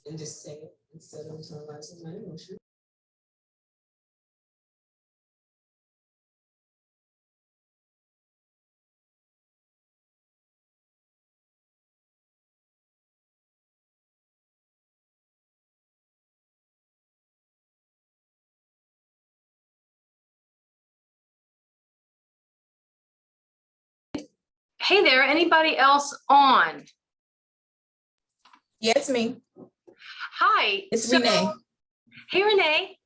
And just say it instead of internalizing my emotion. Hey there, anybody else on? Yeah, it's me. Hi. It's Renee. Hey, Renee.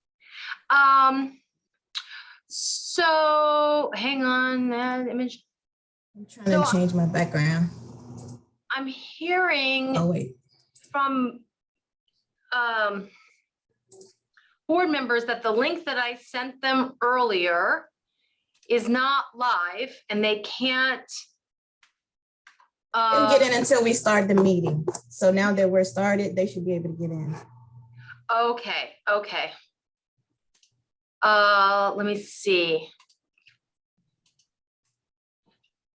So hang on, that image. I'm trying to change my background. I'm hearing from board members that the link that I sent them earlier is not live and they can't get in until we start the meeting. So now that we're started, they should be able to get in. Okay. Let me see.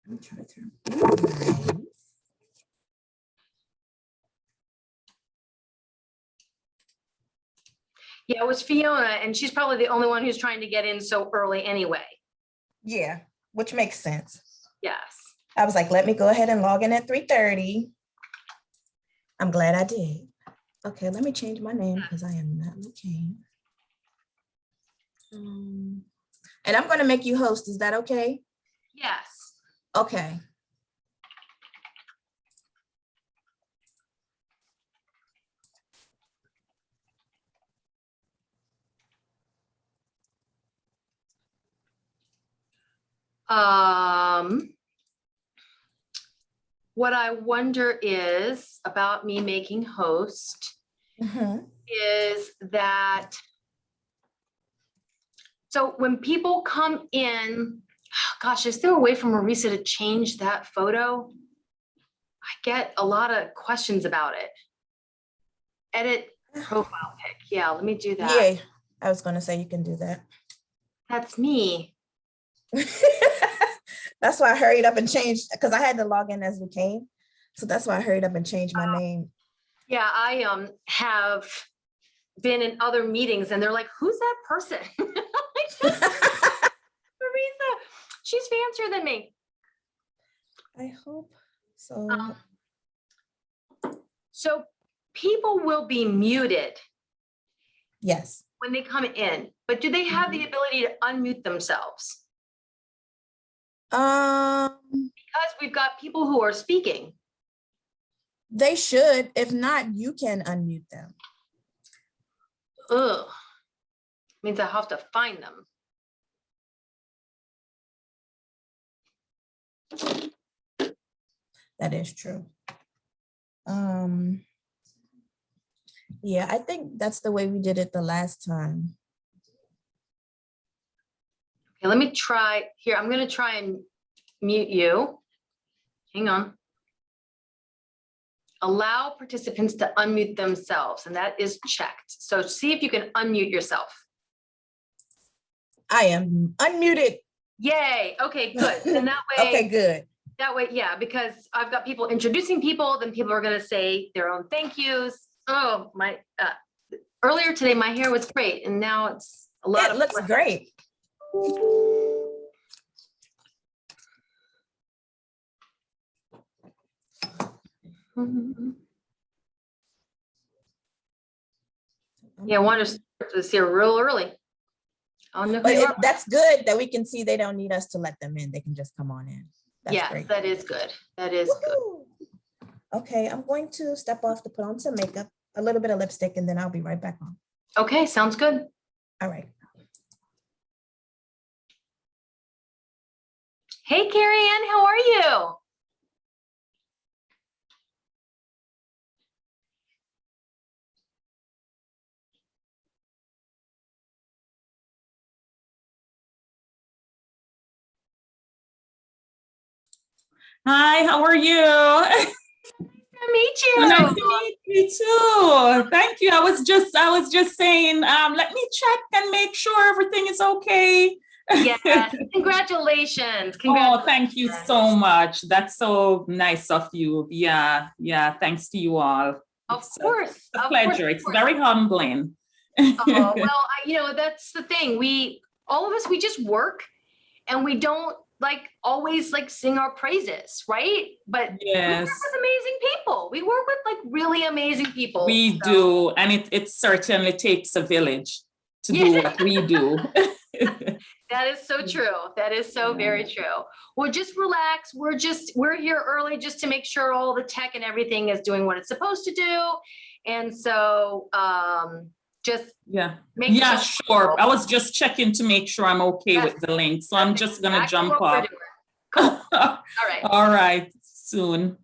I'm trying to turn. Yeah, it was Fiona, and she's probably the only one who's trying to get in so early anyway. Yeah, which makes sense. Yes. I was like, let me go ahead and log in at 3:30. I'm glad I did. Okay, let me change my name because I am not McCain. And I'm going to make you host. Is that okay? Yes. Okay. What I wonder is about me making host is that, so when people come in, gosh, is there a way for Marisa to change that photo? I get a lot of questions about it. Edit profile pic. Yeah, let me do that. Yeah, I was going to say you can do that. That's me. That's why I hurried up and changed, because I had to log in as we came. So that's why I hurried up and changed my name. Yeah, I have been in other meetings and they're like, who's that person? Marisa, she's fancier than me. I hope so. So people will be muted. Yes. When they come in, but do they have the ability to unmute themselves? Because we've got people who are speaking. They should. If not, you can unmute them. Ugh. Means I have to find them. That is true. Yeah, I think that's the way we did it the last time. Okay, let me try here. I'm going to try and mute you. Hang on. Allow participants to unmute themselves, and that is checked. So see if you can unmute yourself. I am unmuted. Yay. Okay, good. And that way. Okay, good. That way, yeah, because I've got people introducing people, then people are going to say their own thank yous. Oh, my, earlier today, my hair was great, and now it's a lot of. It looks great. Yeah, I want to start this here real early. Oh, no, but that's good that we can see they don't need us to let them in. They can just come on in. That's yes, great. That is good. That is good. Okay, I'm going to step off to put on some makeup, a little bit of lipstick, and then I'll be right back on. Okay, sounds good. All right. Hey, Carrie Ann, how are you? Hi, how are you? Nice to meet you. Nice to meet you too. Thank you. I was just saying, let me check and make sure everything is okay. Yes, congratulations. Oh, thank you so much. That's so nice of you. Yeah, thanks to you all. Of It's course. a of pleasure. course, It's of course. very humbling. Oh, well, that's the thing. All of us, we just work and we don't like always like sing our praises, right? But we work Yes, with amazing people. We work with like really amazing people. we So, do. And it certainly takes a village to do Yeah. what we do. That is so true. That is so very true. Well, just relax. We're here early just to make sure all the tech and everything is doing what it's supposed to do. And so, just Yeah. make Yeah, yourself sure. comfortable. I was just checking to make sure I'm okay Yes, with the link. So I'm That's just going to exactly jump what we're off. doing. Cool. All right. All right. Soon.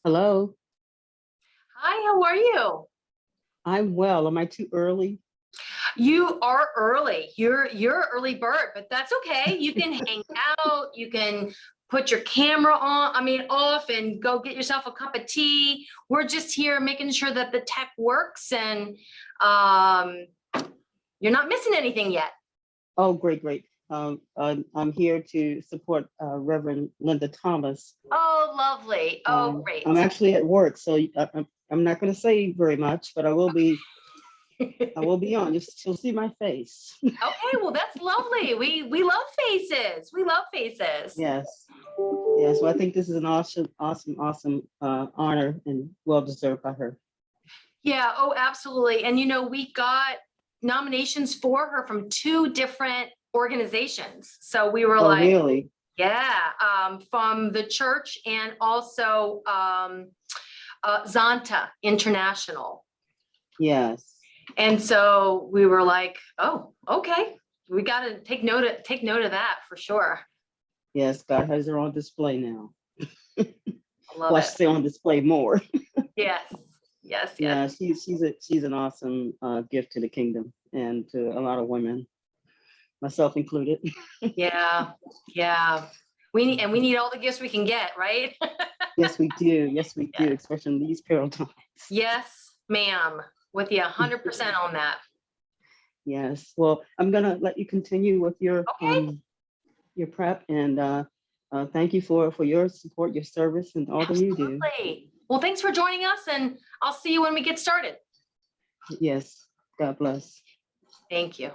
Hello, Hi, how are you? I'm well. Am I too early? You are early. You're an early bird, but that's okay. You can hang out. You can put your camera on, off and go get yourself a cup of tea. We're just here making sure that the tech works and you're not missing anything yet. Oh, great, great. I'm here to support Reverend Linda Thomas. Oh, lovely. Oh, great. I'm actually at work, so I'm not going to say very much, but I will be. I will be on. You'll see my face. Okay, well, that's lovely. We love faces. We love faces. Yes, yes. Well, I think this is an awesome honor and well deserved by her. Yeah, oh, absolutely. And we got nominations for her from 2 different organizations. So we were Oh, like, really? yeah, from the church and also Zonta International. Yes. And so we were like, oh, okay. We got to take note of that for sure. Yes, God has her on display now. I love Well, I it. should say on display more. Yes, yes, Yeah, yes. she's an awesome gift to the kingdom and to a lot of women, myself included. Yeah, yeah. We need all the gifts we can get, right? Yes, we do. Yes, we do, Yeah. especially in these peril times. Yes, ma'am. With you 100% on that. Yes. Well, I'm gonna let you continue with your Okay. your prep, and thank you for your support, your service, and all that you do. Absolutely. Well, thanks for joining us, and I'll see you when we get started. Yes. God bless. Thank you.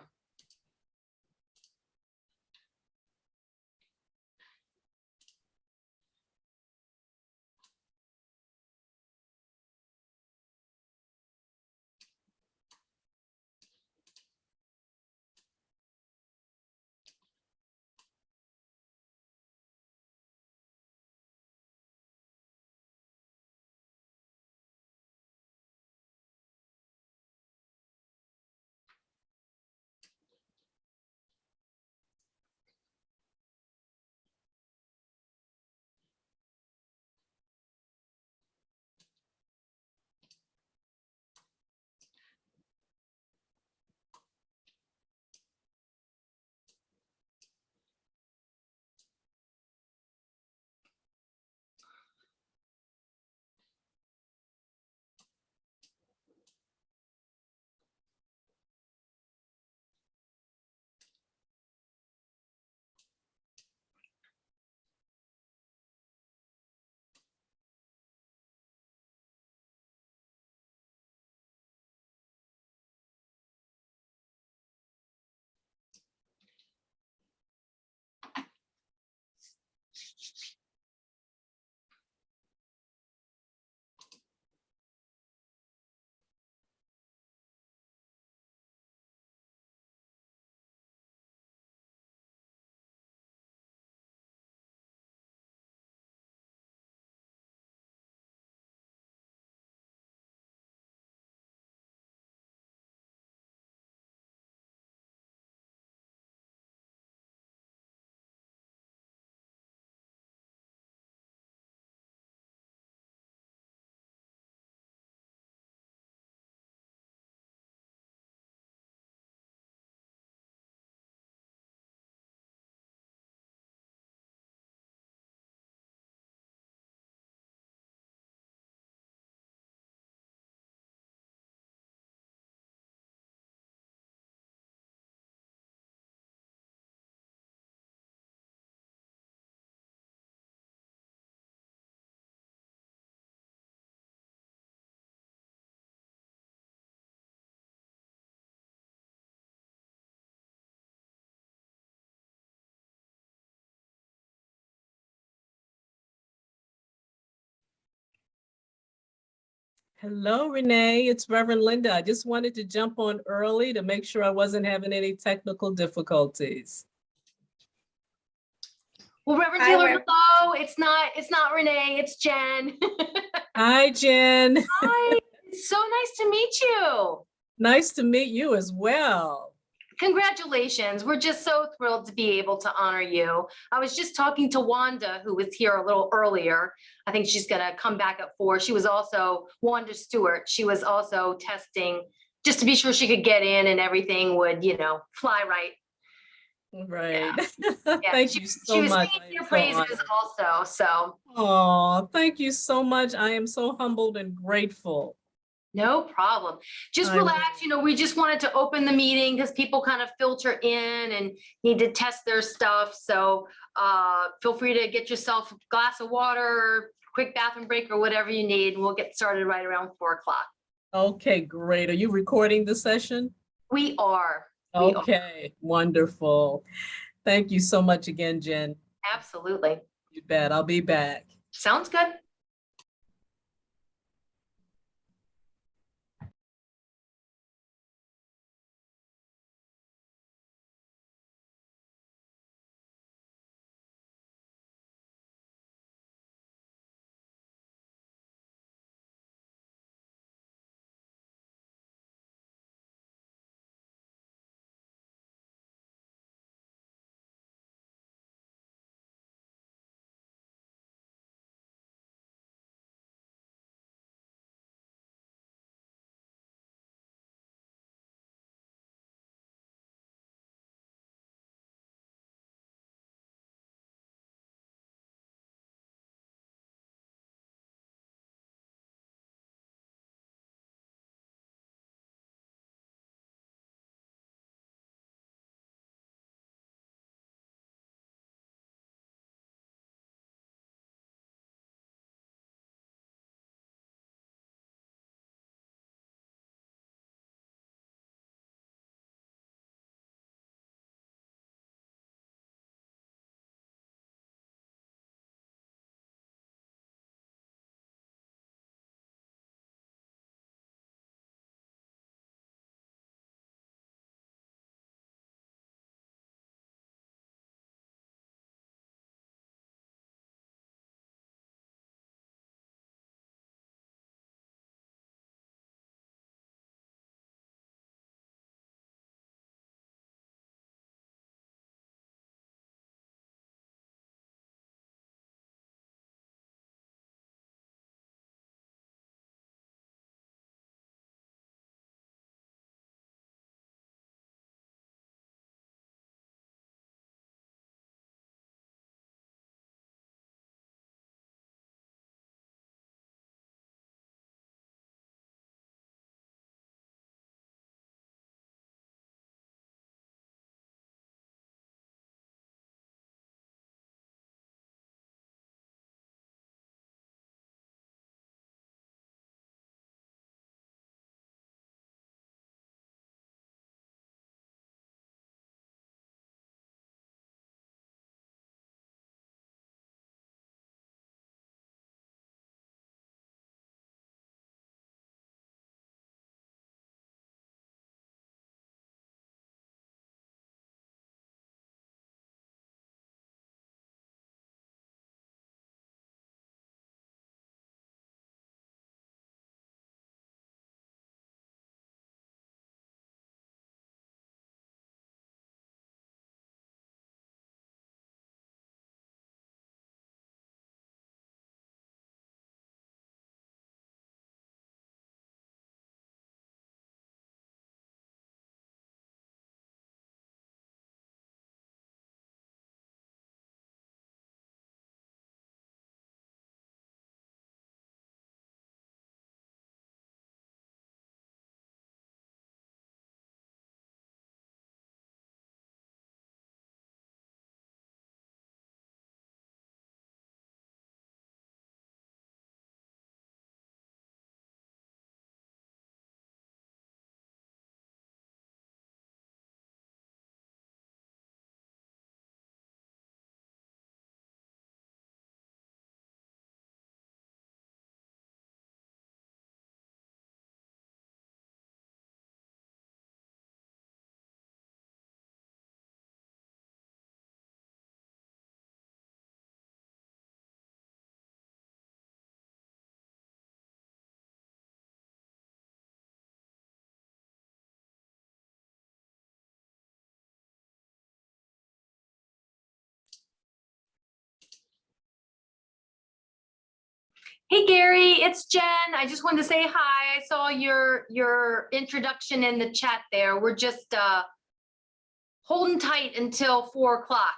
Hello, Renee. It's Reverend Linda. I just wanted to jump on early to make sure I wasn't having any technical difficulties. Well, Reverend Hi, Taylor, Rev. hello. It's not Renee, it's Jen. Hi, Jen. Hi, it's so nice to meet you. Nice to meet you as well. Congratulations. We're just so thrilled to be able to honor you. I was just talking to Wanda, who was here a little earlier. I think she's gonna come back at 4. She was also, Wanda Stewart, she was also testing just to be sure she could get in and everything would, fly right. Right. Yeah, Thank she, you she so was much. singing your praises also, so. Oh, thank you so much. I am so humbled and grateful. No problem. Just I relax. We just wanted to open the meeting because people kind of filter in and need to test their stuff. So feel free to get yourself a glass of water, quick bathroom break, or whatever you need. We'll get started right around 4 o'clock. Okay, great. Are you recording the session? We are. Okay, wonderful. Thank you so much again, Jen. Absolutely. You bet. I'll be back. Sounds good. Hey Gary, it's Jen. I just wanted to say hi. I saw your introduction in the chat there. We're just holding tight until 4 o'clock.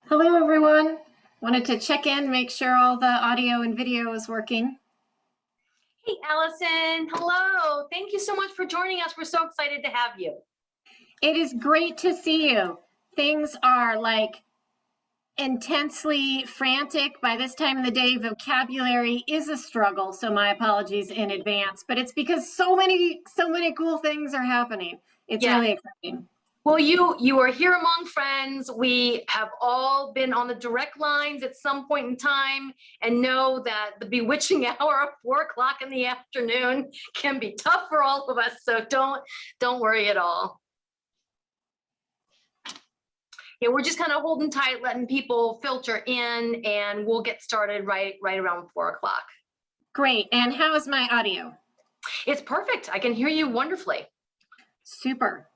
Hello, everyone. Wanted to check in, make sure all the audio and video is working. Hey Allison, hello. Thank you so much for joining us. We're so excited to have you. It is great to see you. Things are like intensely frantic. By this time of the day, vocabulary is a struggle, so my apologies in advance, but it's because so many cool things are happening. It's really exciting. Well, you are here among friends. We have all been on the direct lines at some point in time and know that the bewitching hour of 4 o'clock in the afternoon can be tough for all of us. So don't worry at all. Yeah, we're just kind of holding tight, letting people filter in, and we'll get started right around 4 o'clock. Great. And how is my audio? It's perfect. I can hear you wonderfully. Super.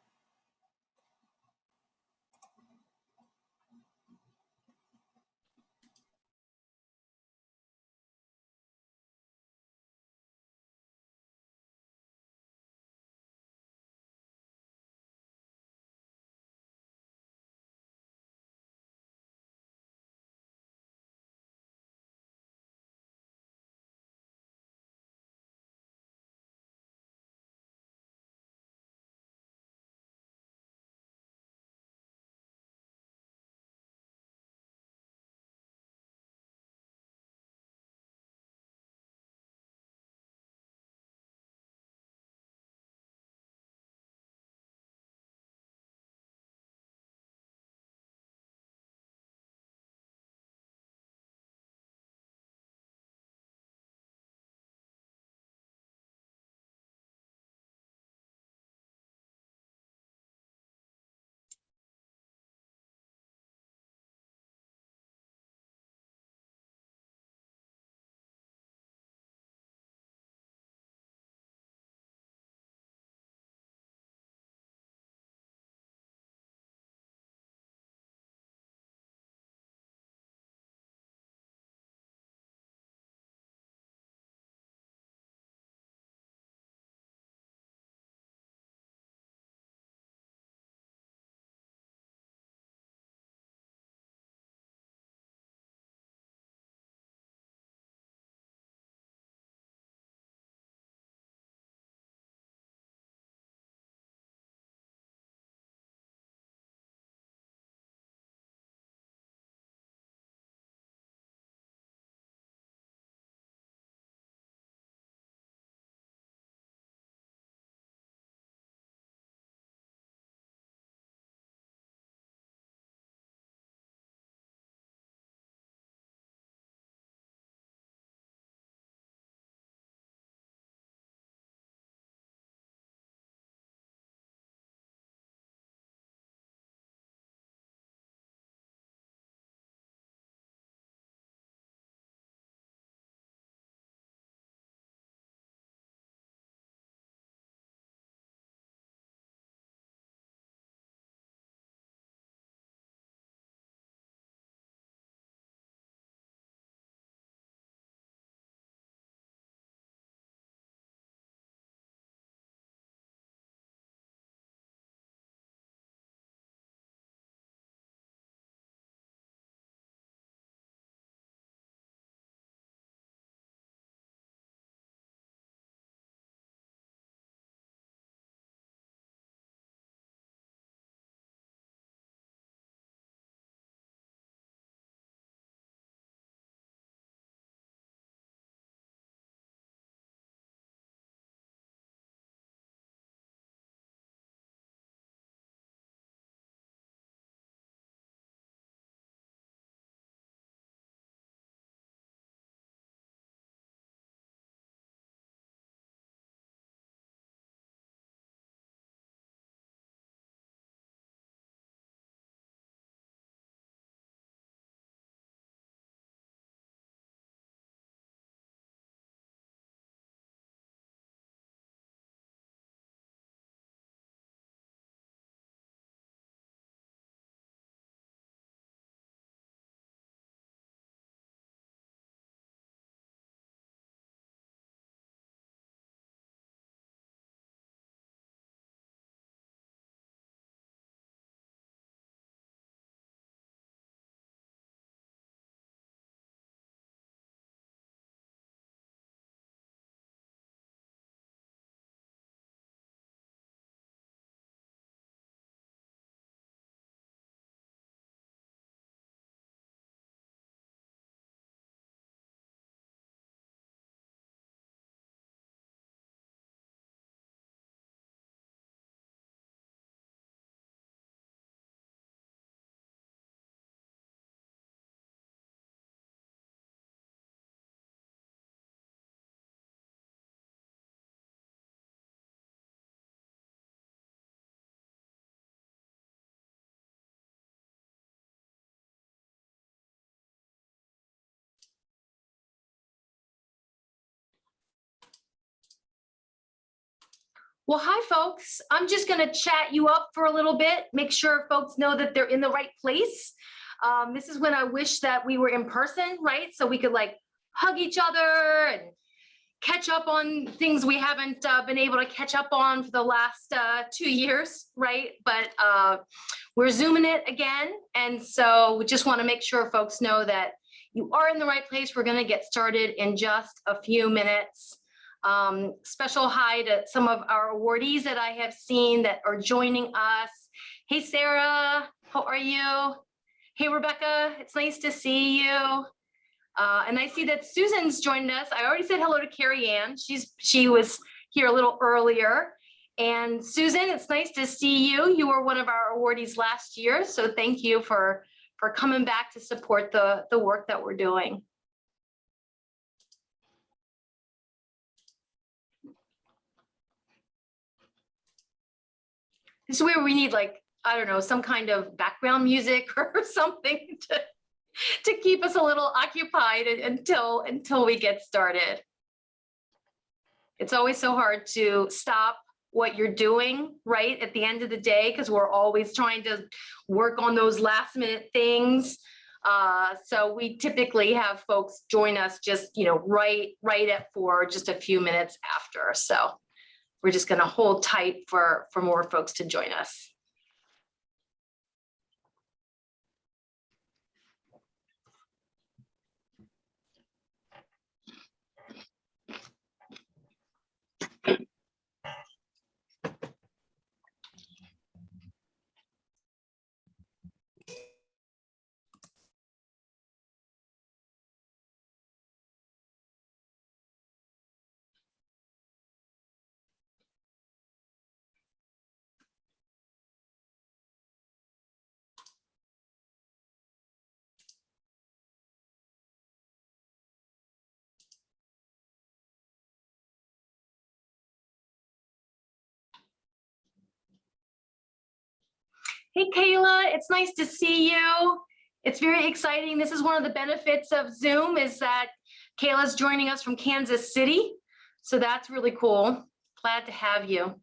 Well, hi, folks. I'm just going to chat you up for a little bit, make sure folks know that they're in the right place. This is when I wish that we were in person, right? So we could like hug each other and catch up on things we haven't been able to catch up on for the last 2 years, right? But we're Zooming it again. And so we just want to make sure folks know that you are in the right place. We're going to get started in just a few minutes. Special hi to some of our awardees that I have seen that are joining us. Hey, Sarah, how are you? Hey, Rebecca, it's nice to see you. And I see that Susan's joined us. I already said hello to Carrie Ann. She was here a little earlier. And Susan, it's nice to see you. You were one of our awardees last year. So thank you for coming back to support the work that we're doing. This is where we need, like, I don't know, some kind of background music or something to keep us a little occupied until we get started. It's always so hard to stop what you're doing, right, at the end of the day, because we're always trying to work on those last minute things. So we typically have folks join us just, right at 4, just a few minutes after. So we're just going to hold tight for more folks to join us. Hey, Kayla, it's nice to see you. It's very exciting. This is one of the benefits of Zoom is that Kayla's joining us from Kansas City. So that's really cool. Glad to have you.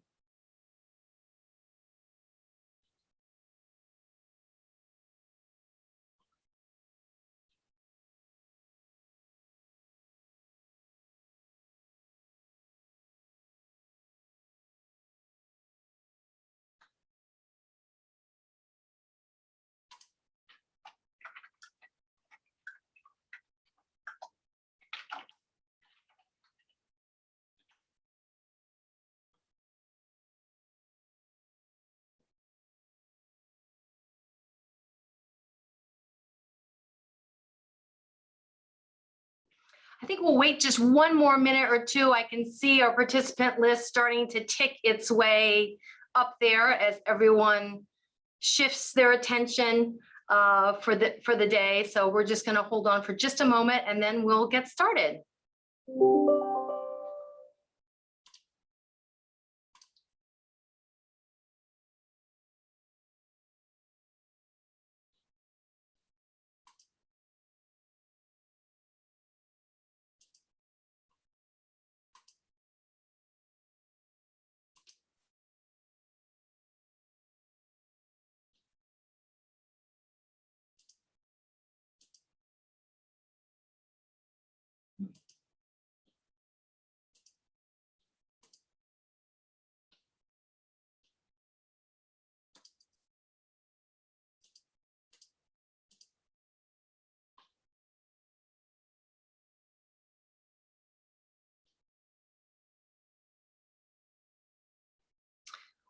I think we'll wait just one more minute or two. I can see our participant list starting to tick its way up there as everyone shifts their attention for the day. So we're just going to hold on for just a moment and then we'll get started.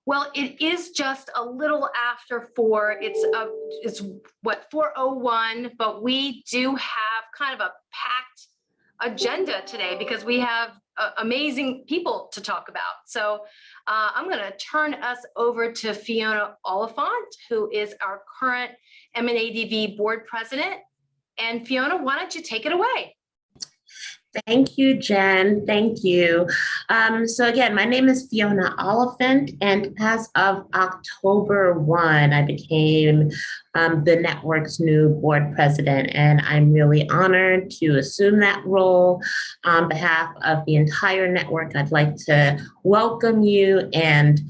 Well, it is just a little after 4. It's what, 4:01, but we do have kind of a packed agenda today because we have amazing people to talk about. So I'm going to turn us over to Fiona Oliphant, who is our current MNADV board president. And Fiona, why don't you take it away? Thank you, Jen. Thank you. So again, my name is Fiona Oliphant, and as of October 1, I became the network's new board president, and I'm really honored to assume that role. On behalf of the entire network, I'd like to welcome you and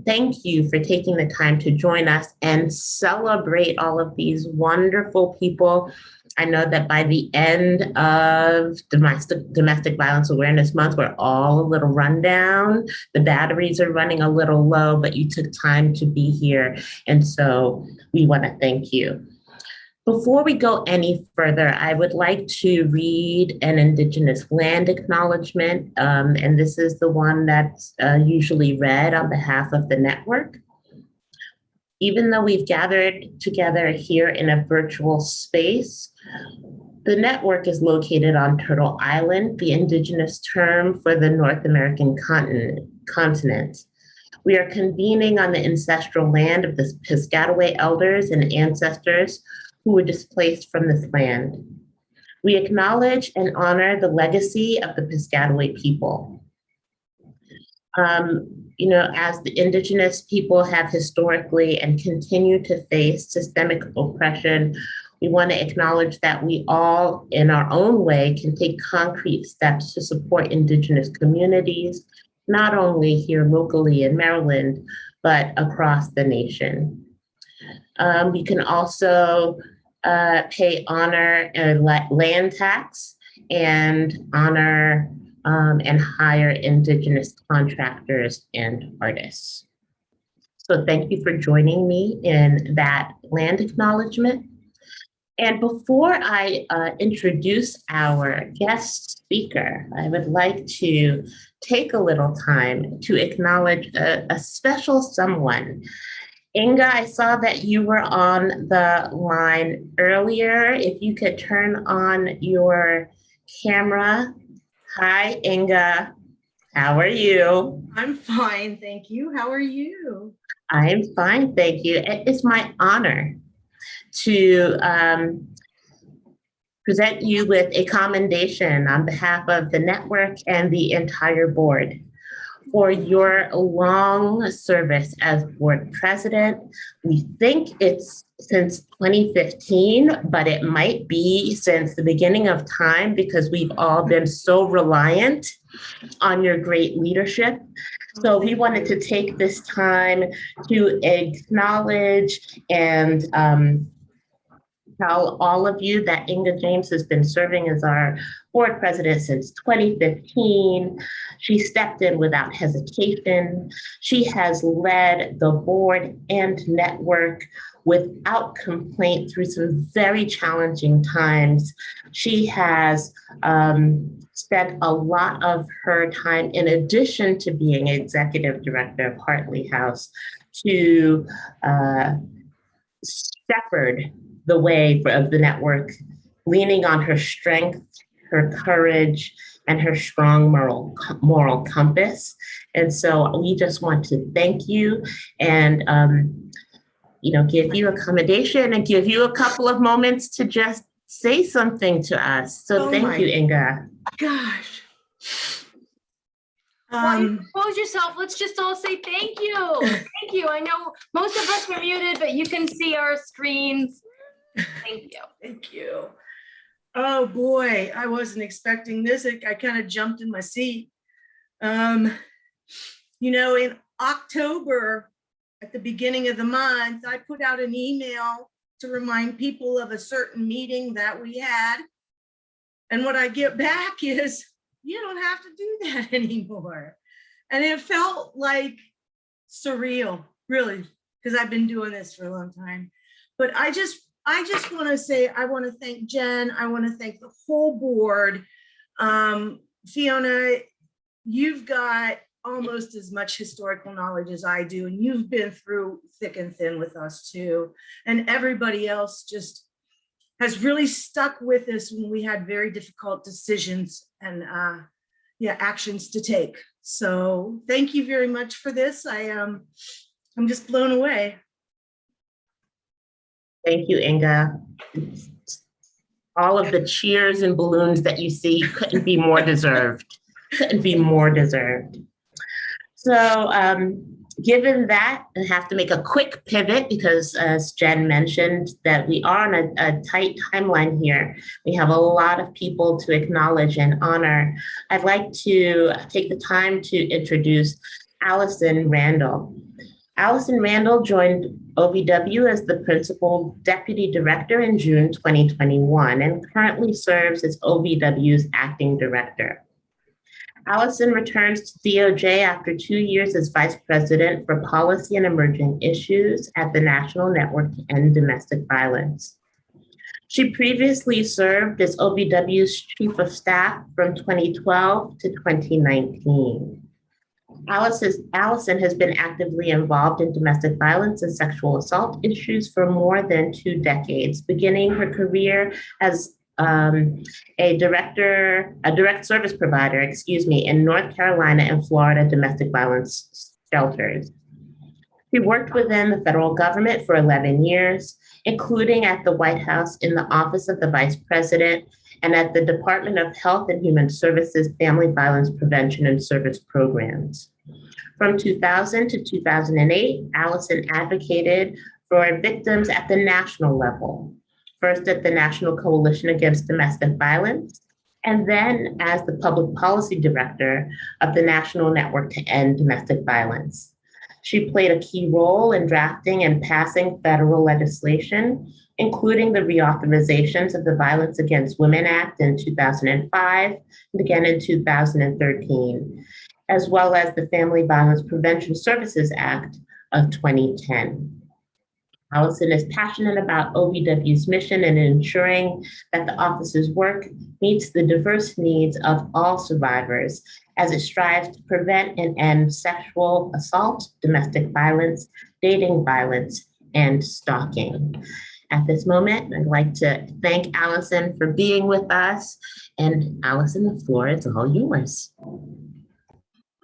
thank you for taking the time to join us and celebrate all of these wonderful people. I know that by the end of Domestic Violence Awareness Month, we're all a little rundown. The batteries are running a little low, but you took time to be here. And so we want to thank you. Before we go any further, I would like to read an Indigenous land acknowledgement. And this is the one that's usually read on behalf of the network. Even though we've gathered together here in a virtual space, the network is located on Turtle Island, the Indigenous term for the North American continent. We are convening on the ancestral land of the Piscataway elders and ancestors who were displaced from this land. We acknowledge and honor the legacy of the Piscataway people. You know, as the Indigenous people have historically and continue to face systemic oppression, we want to acknowledge that we all, in our own way, can take concrete steps to support Indigenous communities, not only here locally in Maryland, but across the nation. We can also pay honor and land tax and honor and hire Indigenous contractors and artists. So thank you for joining me in that land acknowledgement. And before I introduce our guest speaker, I would like to take a little time to acknowledge a special someone. Inga, I saw that you were on the line earlier. If you could turn on your camera. Hi, Inga. How are you? I'm fine, thank you. How are you? I am fine, thank you. It's my honor to present you with a commendation on behalf of the network and the entire board for your long service as board president. We think it's since 2015, but it might be since the beginning of time because we've all been so reliant on your great leadership. So we wanted to take this time to acknowledge and tell all of you that Inga James has been serving as our board president since 2015. She stepped in without hesitation. She has led the board and network without complaint through some very challenging times. She has spent a lot of her time, in addition to being executive director of Hartley House, to shepherd the way of the network, leaning on her strength, her courage, and her strong moral compass. And so we just want to thank you and give you accommodation and give you a couple of moments to just say something to us. So thank you, Inga. Gosh. While you compose yourself, let's just all say thank you. Thank you. I know most of us were muted, but you can see our screens. Thank you. Thank you. Oh boy, I wasn't expecting this. I kind of jumped in my seat. In October, at the beginning of the month, I put out an email to remind people of a certain meeting that we had. And what I get back is, you don't have to do that anymore. And it felt like surreal, really, because I've been doing this for a long time. But I just want to say, I want to thank Jen. I want to thank the whole board. Fiona, you've got almost as much historical knowledge as I do, and you've been through thick and thin with us too. And everybody else just has really stuck with us when we had very difficult decisions and actions to take. So thank you very much for this. I'm just blown away. Thank you, Inga. All of the cheers and balloons that you see couldn't be more deserved. Couldn't be more deserved. So given that, I have to make a quick pivot because as Jen mentioned that we are on a tight timeline here. We have a lot of people to acknowledge and honor. I'd like to take the time to introduce Allison Randall. Allison Randall joined OVW as the Principal Deputy Director in June 2021 and currently serves as OVW's Acting Director. Allison returns to DOJ after 2 years as Vice President for Policy and Emerging Issues at the National Network to End Domestic Violence. She previously served as OVW's Chief of Staff from 2012 to 2019. Allison has been actively involved in domestic violence and sexual assault issues for more than 2 decades, beginning her career as a direct service provider, in North Carolina and Florida domestic violence shelters. She worked within the federal government for 11 years, including at the White House in the Office of the Vice President and at the Department of Health and Human Services Family Violence Prevention and Service Programs. From 2000 to 2008, Allison advocated for victims at the national level, first at the National Coalition Against Domestic Violence, and then as the Public Policy Director of the National Network to End Domestic Violence. She played a key role in drafting and passing federal legislation, including the reauthorizations of the Violence Against Women Act in 2005 and again in 2013, as well as the Family Violence Prevention Services Act of 2010. Allison is passionate about OVW's mission in ensuring that the office's work meets the diverse needs of all survivors as it strives to prevent and end sexual assault, domestic violence, dating violence, and stalking. At this moment, I'd like to thank Allison for being with us. And Allison, the floor is all yours.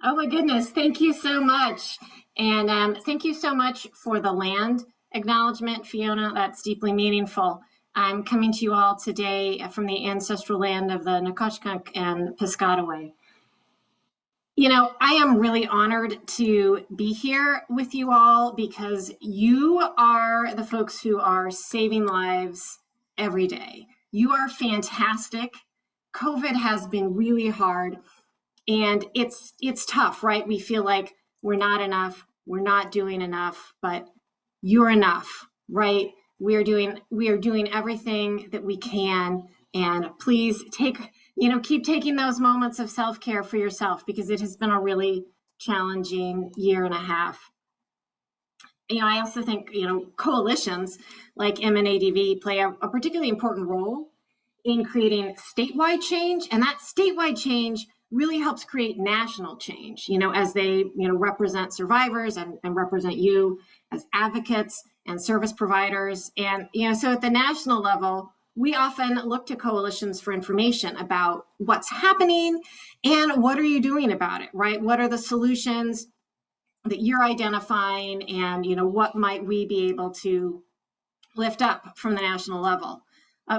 Oh my goodness, thank you so much. And thank you so much for the land acknowledgement, Fiona. That's deeply meaningful. I'm coming to you all today from the ancestral land of the Nacotchtank and Piscataway. You know, I am really honored to be here with you all because you are the folks who are saving lives every day. You are fantastic. COVID has been really hard and it's tough, right? We feel like we're not enough, we're not doing enough, but you're enough, right? We are doing everything that we can, and please keep taking those moments of self-care for yourself because it has been a really challenging year and a half. I also think, coalitions like MNADV play a particularly important role in creating statewide change, and that statewide change really helps create national change, as they, represent survivors and represent you as advocates and service providers. And, so at the national level, we often look to coalitions for information about what's happening and what are you doing about it, right? What are the solutions that you're identifying and, what might we be able to lift up from the national level?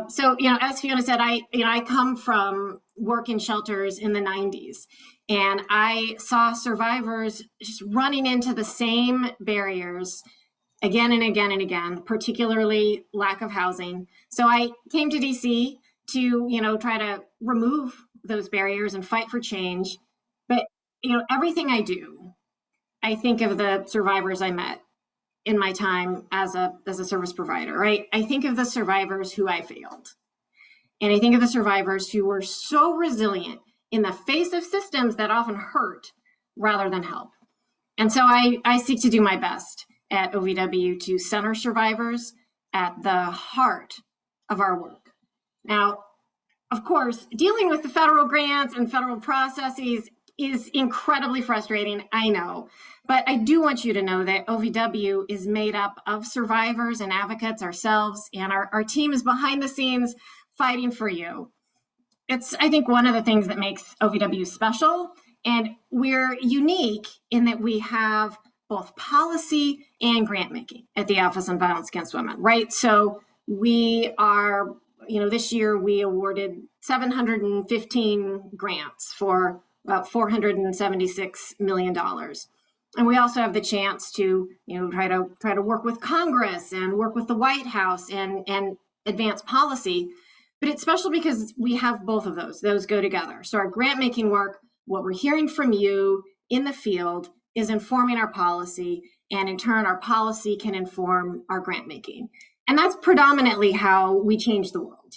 So, as Fiona said, I come from work in shelters in the 90s, and I saw survivors just running into the same barriers again and again and again, particularly lack of housing. So I came to DC to, try to remove those barriers and fight for change. But, everything I do, I think of the survivors I met in my time as a service provider, right? I think of the survivors who I failed. And I think of the survivors who were so resilient in the face of systems that often hurt rather than help. And so I seek to do my best at OVW to center survivors at the heart of our work. Now, of course, dealing with the federal grants and federal processes is incredibly frustrating, I know. But I do want you to know that OVW is made up of survivors and advocates ourselves, and our team is behind the scenes fighting for you. It's, I think, one of the things that makes OVW special, and we're unique in that we have both policy and grant making at the Office on Violence Against Women, right? So we are this year we awarded 715 grants for about $476 million. And we also have the chance to, try to work with Congress and work with the White House and advance policy. But it's special because we have both of those. Those go together. So our grant making work, what we're hearing from you in the field, is informing our policy, and in turn, our policy can inform our grant making. And that's predominantly how we change the world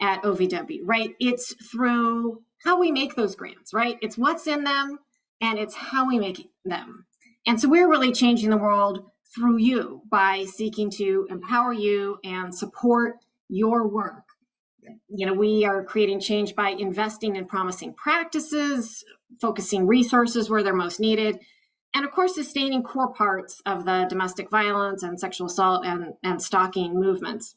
at OVW, right? It's through how we make those grants, right? It's what's in them and it's how we make them. And so we're really changing the world through you by seeking to empower you and support your work. We are creating change by investing in promising practices, focusing resources where they're most needed, and of course, sustaining core parts of the domestic violence and sexual assault and stalking movements.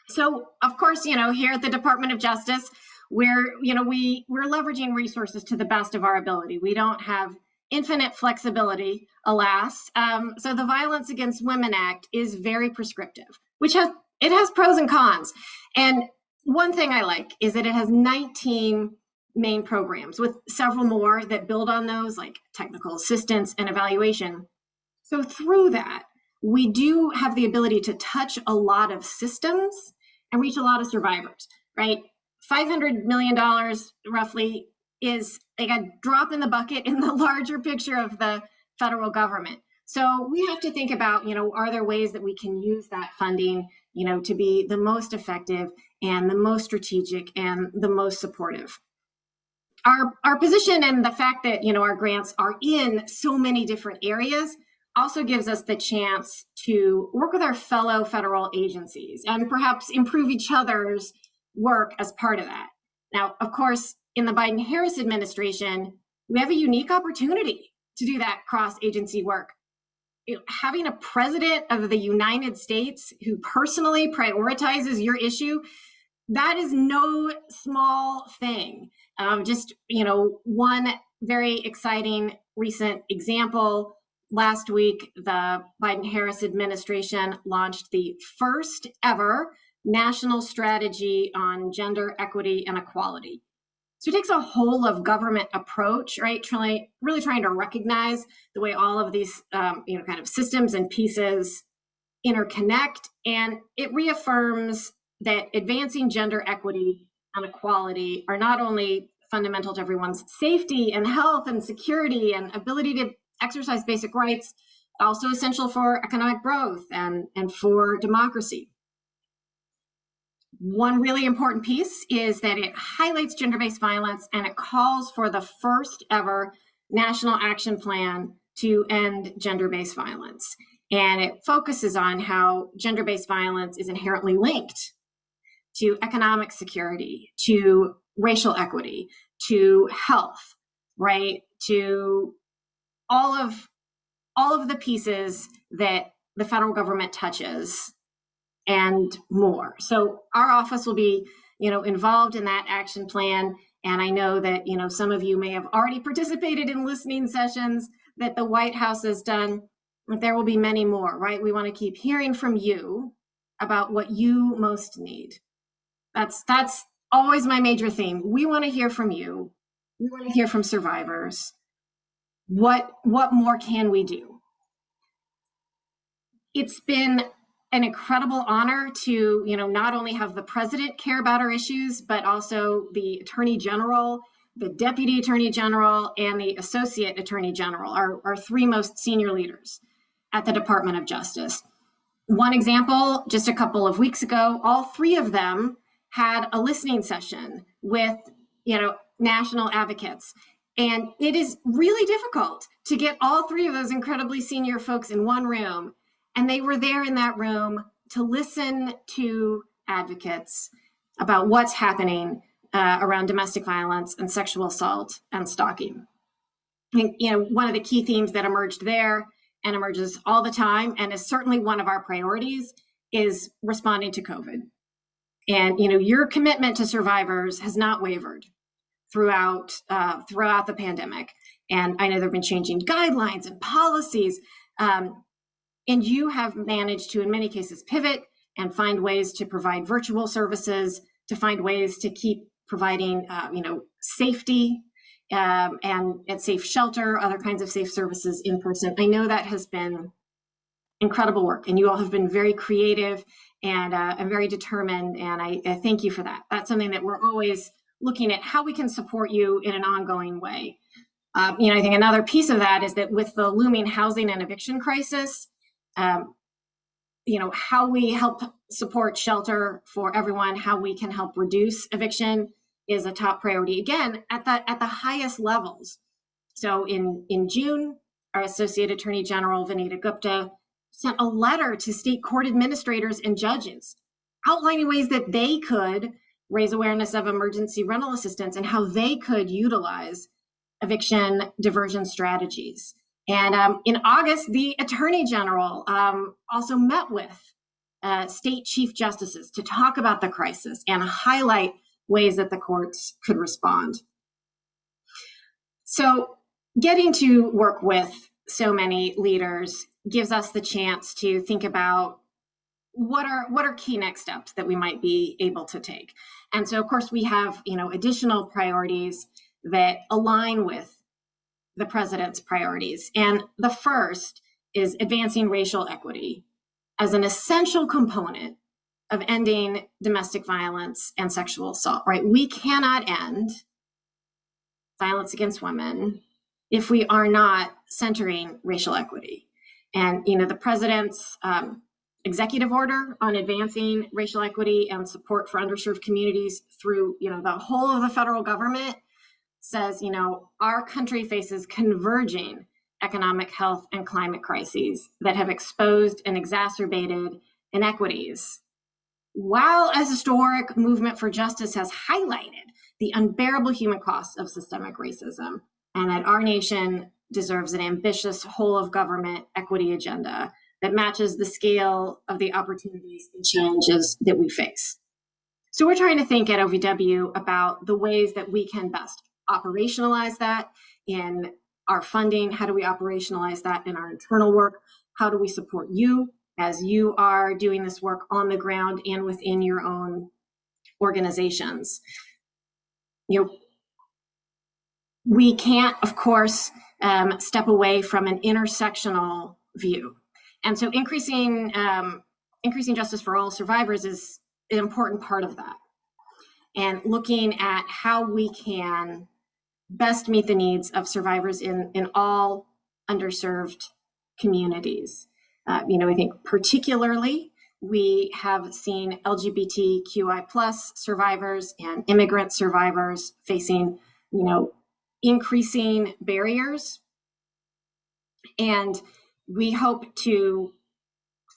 So, of course, here at the Department of Justice, we're leveraging resources to the best of our ability. We don't have infinite flexibility, alas. So the Violence Against Women Act is very prescriptive, which has pros and cons. And one thing I like is that it has 19 main programs with several more that build on those, like technical assistance and evaluation. So through that, we do have the ability to touch a lot of systems and reach a lot of survivors, right? $500 million roughly is like a drop in the bucket in the larger picture of the federal government. So we have to think about, are there ways that we can use that funding, to be the most effective and the most strategic and the most supportive. Our position and the fact that, our grants are in so many different areas also gives us the chance to work with our fellow federal agencies and perhaps improve each other's work as part of that. Now, of course, in the Biden-Harris administration, we have a unique opportunity to do that cross-agency work. Having a president of the United States who personally prioritizes your issue, that is no small thing. One very exciting recent example. Last week, the Biden-Harris administration launched the first ever national strategy on gender equity and equality. So it takes a whole of government approach, right? Really trying to recognize the way all of these, kind of systems and pieces interconnect. And it reaffirms that advancing gender equity and equality are not only fundamental to everyone's safety and health and security and ability to exercise basic rights, also essential for economic growth and for democracy. One really important piece is that it highlights gender-based violence and it calls for the first ever national action plan to end gender-based violence. And it focuses on how gender-based violence is inherently linked to economic security, to racial equity, to health, right? To all of the pieces that the federal government touches and more. So our office will be, involved in that action plan. And I know that, some of you may have already participated in listening sessions that the White House has done, but there will be many more, right? We want to keep hearing from you about what you most need. That's always my major theme. We want to hear from you. We want to hear from survivors. What more can we do? It's been an incredible honor to, not only have the president care about our issues, but also the attorney general, the deputy attorney general, and the associate attorney general, our three most senior leaders at the Department of Justice. One example, just a couple of weeks ago, all three of them had a listening session with, national advocates. And it is really difficult to get all three of those incredibly senior folks in one room. And they were there in that room to listen to advocates about what's happening around domestic violence and sexual assault and stalking. I think, one of the key themes that emerged there and emerges all the time and is certainly one of our priorities is responding to COVID. And, your commitment to survivors has not wavered throughout the pandemic. And I know there have been changing guidelines and policies. And you have managed to, in many cases, pivot and find ways to provide virtual services, to find ways to keep providing, safety and safe shelter, other kinds of safe services in person. I know that has been incredible work, and you all have been very creative and very determined, and I thank you for that. That's something that we're always looking at how we can support you in an ongoing way. I think another piece of that is that with the looming housing and eviction crisis, how we help support shelter for everyone, how we can help reduce eviction is a top priority, again, at the highest levels. So in June, our Associate Attorney General, Vanita Gupta, sent a letter to state court administrators and judges outlining ways that they could raise awareness of emergency rental assistance and how they could utilize eviction diversion strategies. And in August, the Attorney General also met with state chief justices to talk about the crisis and highlight ways that the courts could respond. So getting to work with so many leaders gives us the chance to think about what are key next steps that we might be able to take. And so, of course, we have additional priorities that align with the president's priorities. And the first is advancing racial equity as an essential component of ending domestic violence and sexual assault, right? We cannot end violence against women if we are not centering racial equity. And, the president's executive order on advancing racial equity and support for underserved communities through, the whole of the federal government says, our country faces converging economic, health, and climate crises that have exposed and exacerbated inequities, while a historic movement for justice has highlighted the unbearable human costs of systemic racism, and that our nation deserves an ambitious whole of government equity agenda that matches the scale of the opportunities and challenges that we face. So we're trying to think at OVW about the ways that we can best operationalize that in our funding. How do we operationalize that in our internal work? How do we support you as you are doing this work on the ground and within your own organizations? We can't, of course, step away from an intersectional view. And so increasing justice for all survivors is an important part of that. And looking at how we can best meet the needs of survivors in all underserved communities. I think particularly we have seen LGBTQI+ survivors and immigrant survivors facing, increasing barriers. And we hope to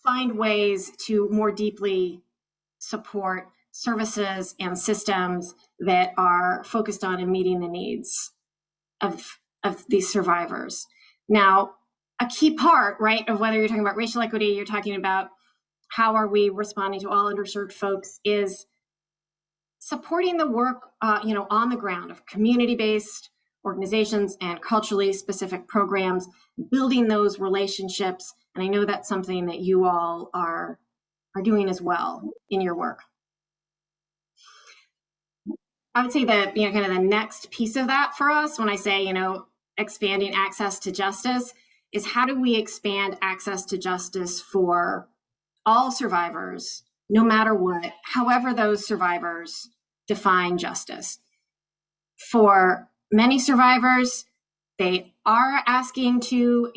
find ways to more deeply support services and systems that are focused on and meeting the needs of these survivors. Now, a key part, right, of whether you're talking about racial equity, you're talking about how are we responding to all underserved folks, is supporting the work, on the ground of community-based organizations and culturally specific programs, building those relationships. And I know that's something that you all are doing as well in your work. I would say that, kind of the next piece of that for us, when I say, expanding access to justice, is how do we expand access to justice for all survivors, no matter what, however those survivors define justice. For many survivors, they are asking to,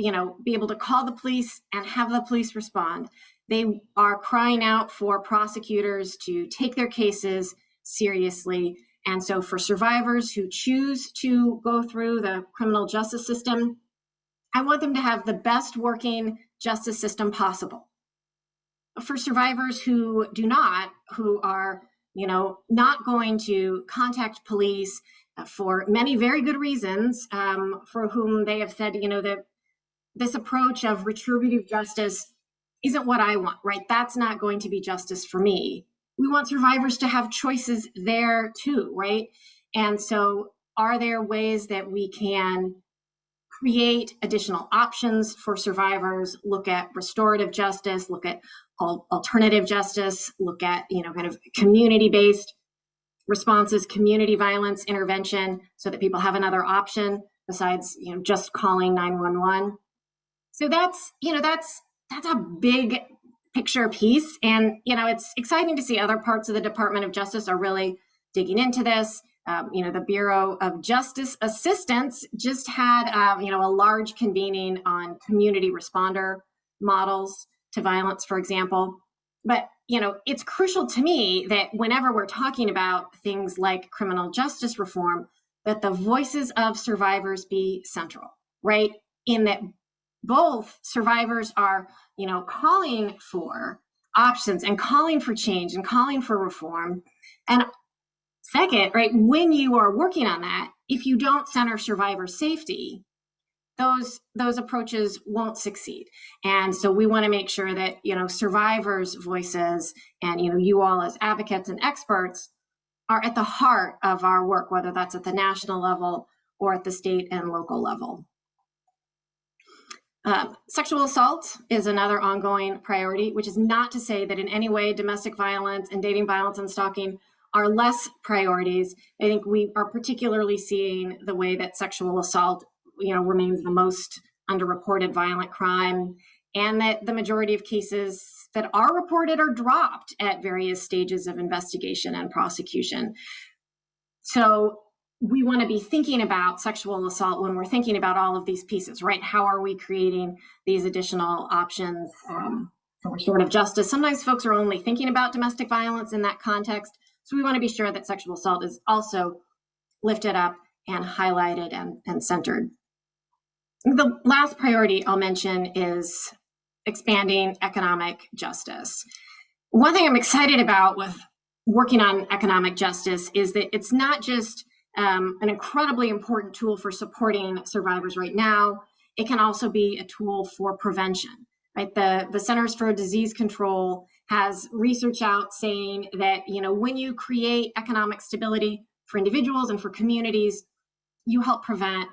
be able to call the police and have the police respond. They are crying out for prosecutors to take their cases seriously. And so for survivors who choose to go through the criminal justice system, I want them to have the best working justice system possible. For survivors who do not, who are, not going to contact police for many very good reasons, for whom they have said, that this approach of retributive justice isn't what I want, right? That's not going to be justice for me. We want survivors to have choices there too, right? And so are there ways that we can create additional options for survivors, look at restorative justice, look at alternative justice, look at, kind of community-based responses, community violence intervention, so that people have another option besides, just calling 911. So that's a big picture piece. And, it's exciting to see other parts of the Department of Justice are really digging into this. The Bureau of Justice Assistance just had, a large convening on community responder models to violence, for example. But, it's crucial to me that whenever we're talking about things like criminal justice reform, that the voices of survivors be central, right? In that both survivors are, calling for options and calling for change and calling for reform. And second, right, when you are working on that, if you don't center survivor safety, those approaches won't succeed. And so we want to make sure that, survivors' voices and, you all as advocates and experts are at the heart of our work, whether that's at the national level or at the state and local level. Sexual assault is another ongoing priority, which is not to say that in any way domestic violence and dating violence and stalking are less priorities. I think we are particularly seeing the way that sexual assault, remains the most underreported violent crime, and that the majority of cases that are reported are dropped at various stages of investigation and prosecution. So we want to be thinking about sexual assault when we're thinking about all of these pieces, right? How are we creating these additional options for restorative justice? Sometimes folks are only thinking about domestic violence in that context. So we want to be sure that sexual assault is also lifted up and highlighted and centered. The last priority I'll mention is expanding economic justice. One thing I'm excited about with working on economic justice is that it's not just an incredibly important tool for supporting survivors right now. It can also be a tool for prevention, right? The Centers for Disease Control has research out saying that, when you create economic stability for individuals and for communities, you help prevent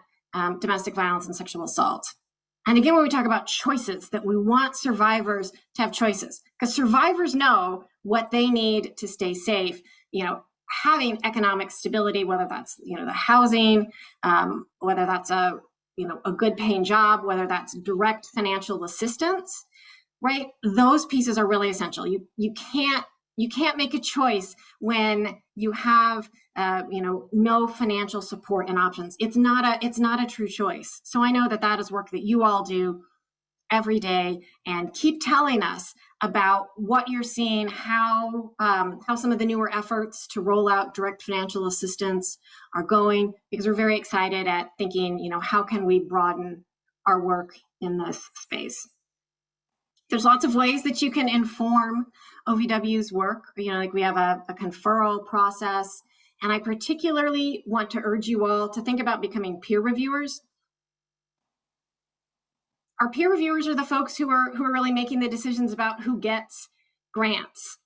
domestic violence and sexual assault. And again, when we talk about choices, that we want survivors to have choices, because survivors know what they need to stay safe. Having economic stability, whether that's, the housing, whether that's a good paying job, whether that's direct financial assistance, right? Those pieces are really essential. You can't make a choice when you have no financial support and options. It's not a true choice. So I know that is work that you all do every day, and keep telling us about what you're seeing, how some of the newer efforts to roll out direct financial assistance are going, because we're very excited at thinking, how can we broaden our work in this space? There's lots of ways that you can inform OVW's work. Like we have a conferral process, and I particularly want to urge you all to think about becoming peer reviewers. Our peer reviewers are the folks who are really making the decisions about who gets grants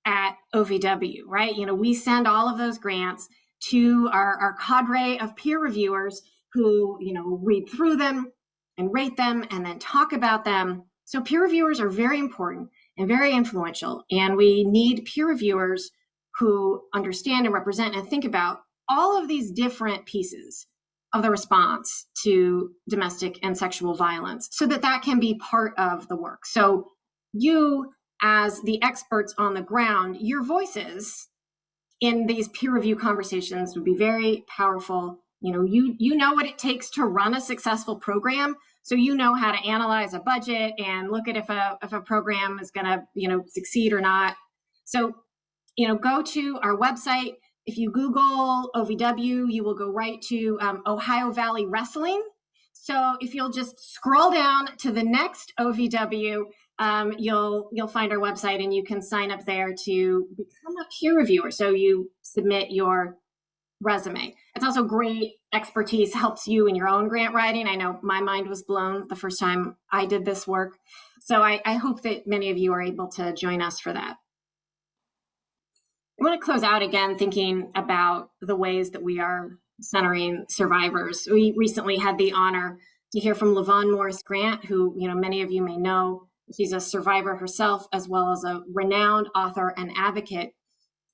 at OVW, right? We send all of those grants to our cadre of peer reviewers who, read through them and rate them and then talk about them. So peer reviewers are very important and very influential, and we need peer reviewers who understand and represent and think about all of these different pieces of the response to domestic and sexual violence, so that can be part of the work. So you, as the experts on the ground, your voices in these peer review conversations would be very powerful. You know what it takes to run a successful program. So you know how to analyze a budget and look at if a program is going to, succeed or not. So, go to our website. If you Google OVW, you will go right to Ohio Valley Wrestling. So if you'll just scroll down to the next OVW, you'll find our website, and you can sign up there to become a peer reviewer. So you submit your resume. It's also great expertise, helps you in your own grant writing. I know my mind was blown the first time I did this work. So I hope that many of you are able to join us for that. I want to close out again thinking about the ways that we are centering survivors. We recently had the honor to hear from LaVon Morris Grant, who, many of you may know. She's a survivor herself, as well as a renowned author and advocate.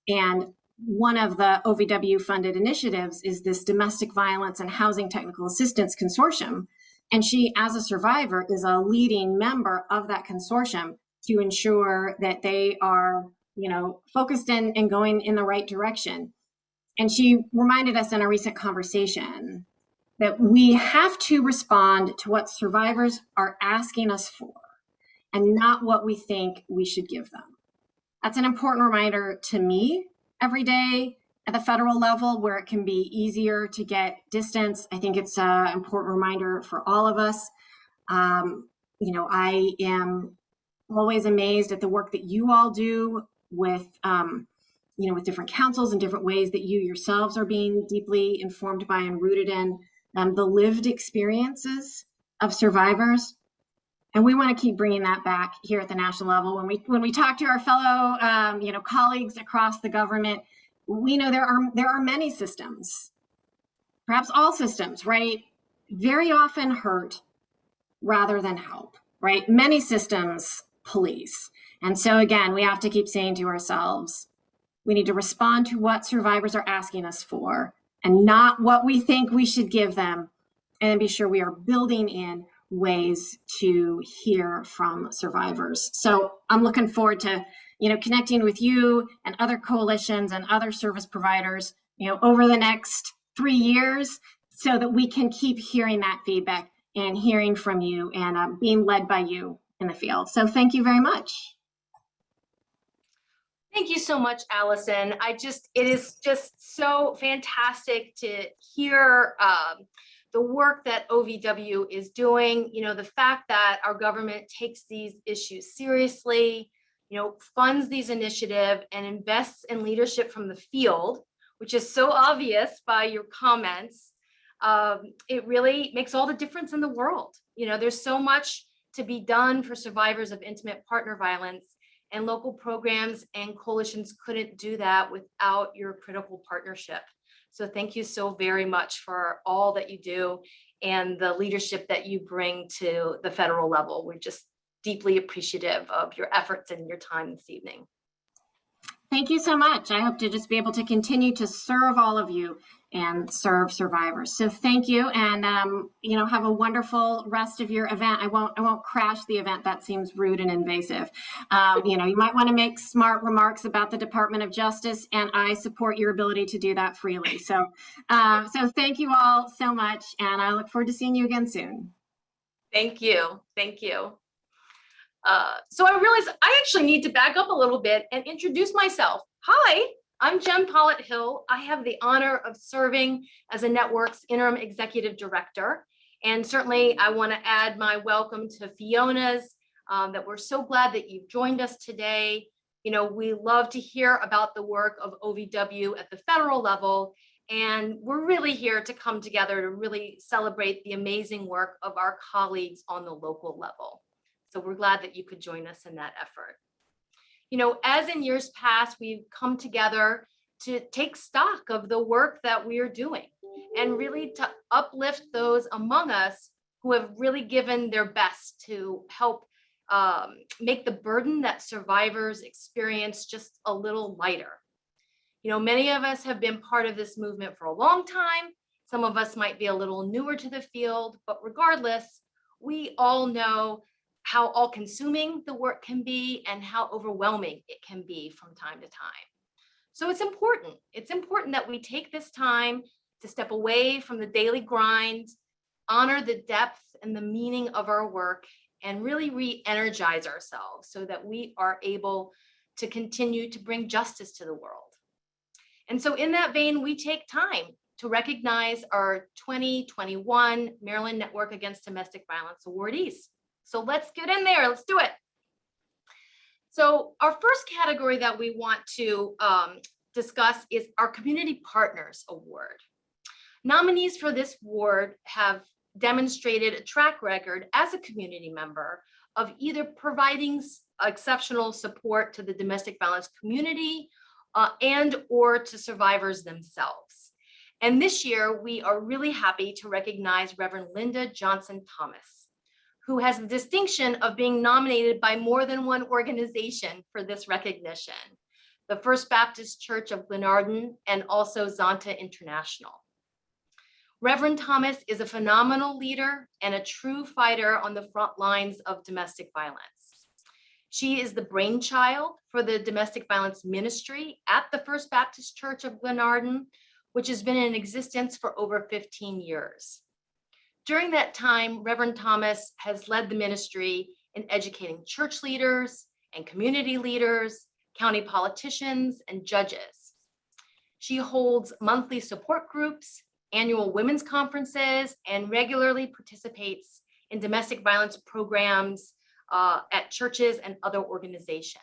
And one of the OVW funded initiatives is this Domestic Violence and Housing Technical Assistance Consortium. And she, as a survivor, is a leading member of that consortium to ensure that they are, focused and going in the right direction. And she reminded us in a recent conversation that we have to respond to what survivors are asking us for and not what we think we should give them. That's an important reminder to me every day at the federal level, where it can be easier to get distance. I think it's an important reminder for all of us. I am always amazed at the work that you all do with, with different councils and different ways that you yourselves are being deeply informed by and rooted in the lived experiences of survivors. And we want to keep bringing that back here at the national level. When we talk to our fellow, colleagues across the government, we know there are many systems, perhaps all systems, right? Very often hurt rather than help, right? Many systems police. And so again, we have to keep saying to ourselves, we need to respond to what survivors are asking us for and not what we think we should give them, and be sure we are building in ways to hear from survivors. So I'm looking forward to, connecting with you and other coalitions and other service providers, over the next 3 years, so that we can keep hearing that feedback and hearing from you and being led by you in the field. So thank you very much. Thank you so much, Allison. It is just so fantastic to hear the work that OVW is doing. The fact that our government takes these issues seriously, funds these initiatives and invests in leadership from the field, which is so obvious by your comments. It really makes all the difference in the world. There's so much to be done for survivors of intimate partner violence, and local programs and coalitions couldn't do that without your critical partnership. So thank you so very much for all that you do and the leadership that you bring to the federal level. We're just deeply appreciative of your efforts and your time this evening. Thank you so much. I hope to just be able to continue to serve all of you and serve survivors. So thank you, and have a wonderful rest of your event. I won't crash the event. That seems rude and invasive. You might want to make smart remarks about the Department of Justice, and I support your ability to do that freely. So thank you all so much, and I look forward to seeing you again soon. Thank you. So I realized I actually need to back up a little bit and introduce myself. Hi, I'm Jen Pollitt-Hill. I have the honor of serving as a network's interim executive director. And certainly I want to add my welcome to Fiona's, that we're so glad that you've joined us today. We love to hear about the work of OVW at the federal level. And we're really here to come together to really celebrate the amazing work of our colleagues on the local level. So we're glad that you could join us in that effort. As in years past, we've come together to take stock of the work that we are doing and really to uplift those among us who have really given their best to help make the burden that survivors experience just a little lighter. Many of us have been part of this movement for a long time. Some of us might be a little newer to the field, but regardless, we all know how all-consuming the work can be and how overwhelming it can be from time to time. So it's important that we take this time to step away from the daily grind, honor the depth and the meaning of our work, and really re-energize ourselves so that we are able to continue to bring justice to the world. And so in that vein, we take time to recognize our 2021 Maryland Network Against Domestic Violence awardees. So let's get in there, let's do it. So our first category that we want to discuss is our Community Partners Award. Nominees for this award have demonstrated a track record as a community member of either providing exceptional support to the domestic violence community and or to survivors themselves. And this year, we are really happy to recognize Reverend Linda Johnson Thomas, who has the distinction of being nominated by more than one organization for this recognition, the First Baptist Church of Glenarden and also Zonta International. Reverend Thomas is a phenomenal leader and a true fighter on the front lines of domestic violence. She is the brainchild for the domestic violence ministry at the First Baptist Church of Glenarden, which has been in existence for over 15 years. During that time, Reverend Thomas has led the ministry in educating church leaders and community leaders, county politicians, and judges. She holds monthly support groups, annual women's conferences, and regularly participates in domestic violence programs at churches and other organizations.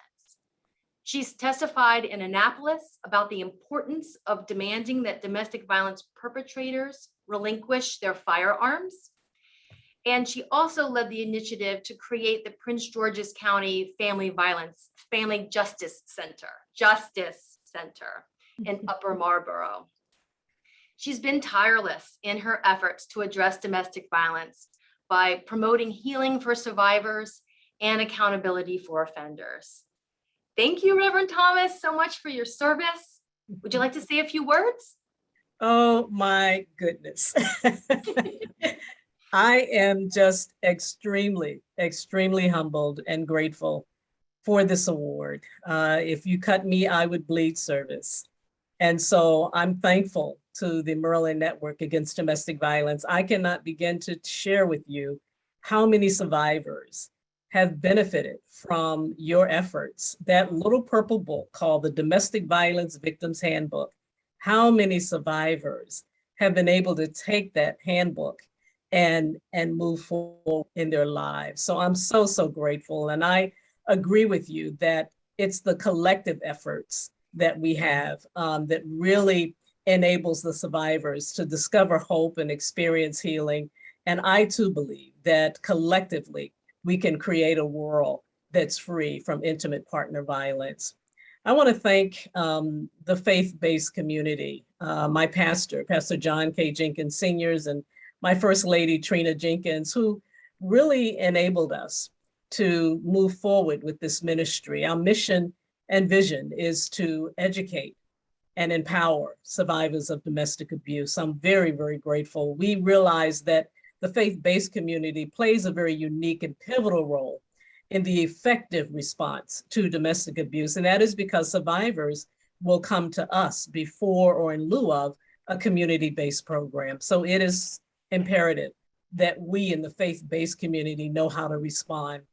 She's testified in Annapolis about the importance of demanding that domestic violence perpetrators relinquish their firearms. And she also led the initiative to create the Prince George's County Family Justice Center in Upper Marlboro. She's been tireless in her efforts to address domestic violence by promoting healing for survivors and accountability for offenders. Thank you, Reverend Thomas, so much for your service. Would you like to say a few words? Oh my goodness. I am just extremely, extremely humbled and grateful for this award. If you cut me, I would bleed service. And so I'm thankful to the Maryland Network Against Domestic Violence. I cannot begin to share with you how many survivors have benefited from your efforts. That little purple book called the Domestic Violence Victims Handbook, how many survivors have been able to take that handbook and move forward in their lives. So I'm so, so grateful. And I agree with you that it's the collective efforts that we have that really enables the survivors to discover hope and experience healing. And I too believe that collectively, we can create a world that's free from intimate partner violence. I want to thank the faith-based community, my pastor, Pastor John K. Jenkins Sr.'s, and my First Lady, Trina Jenkins, who really enabled us to move forward with this ministry. Our mission and vision is to educate and empower survivors of domestic abuse. I'm very, very grateful. We realize that the faith-based community plays a very unique and pivotal role in the effective response to domestic abuse. And that is because survivors will come to us before or in lieu of a community-based program. So it is imperative that we in the faith-based community know how to respond.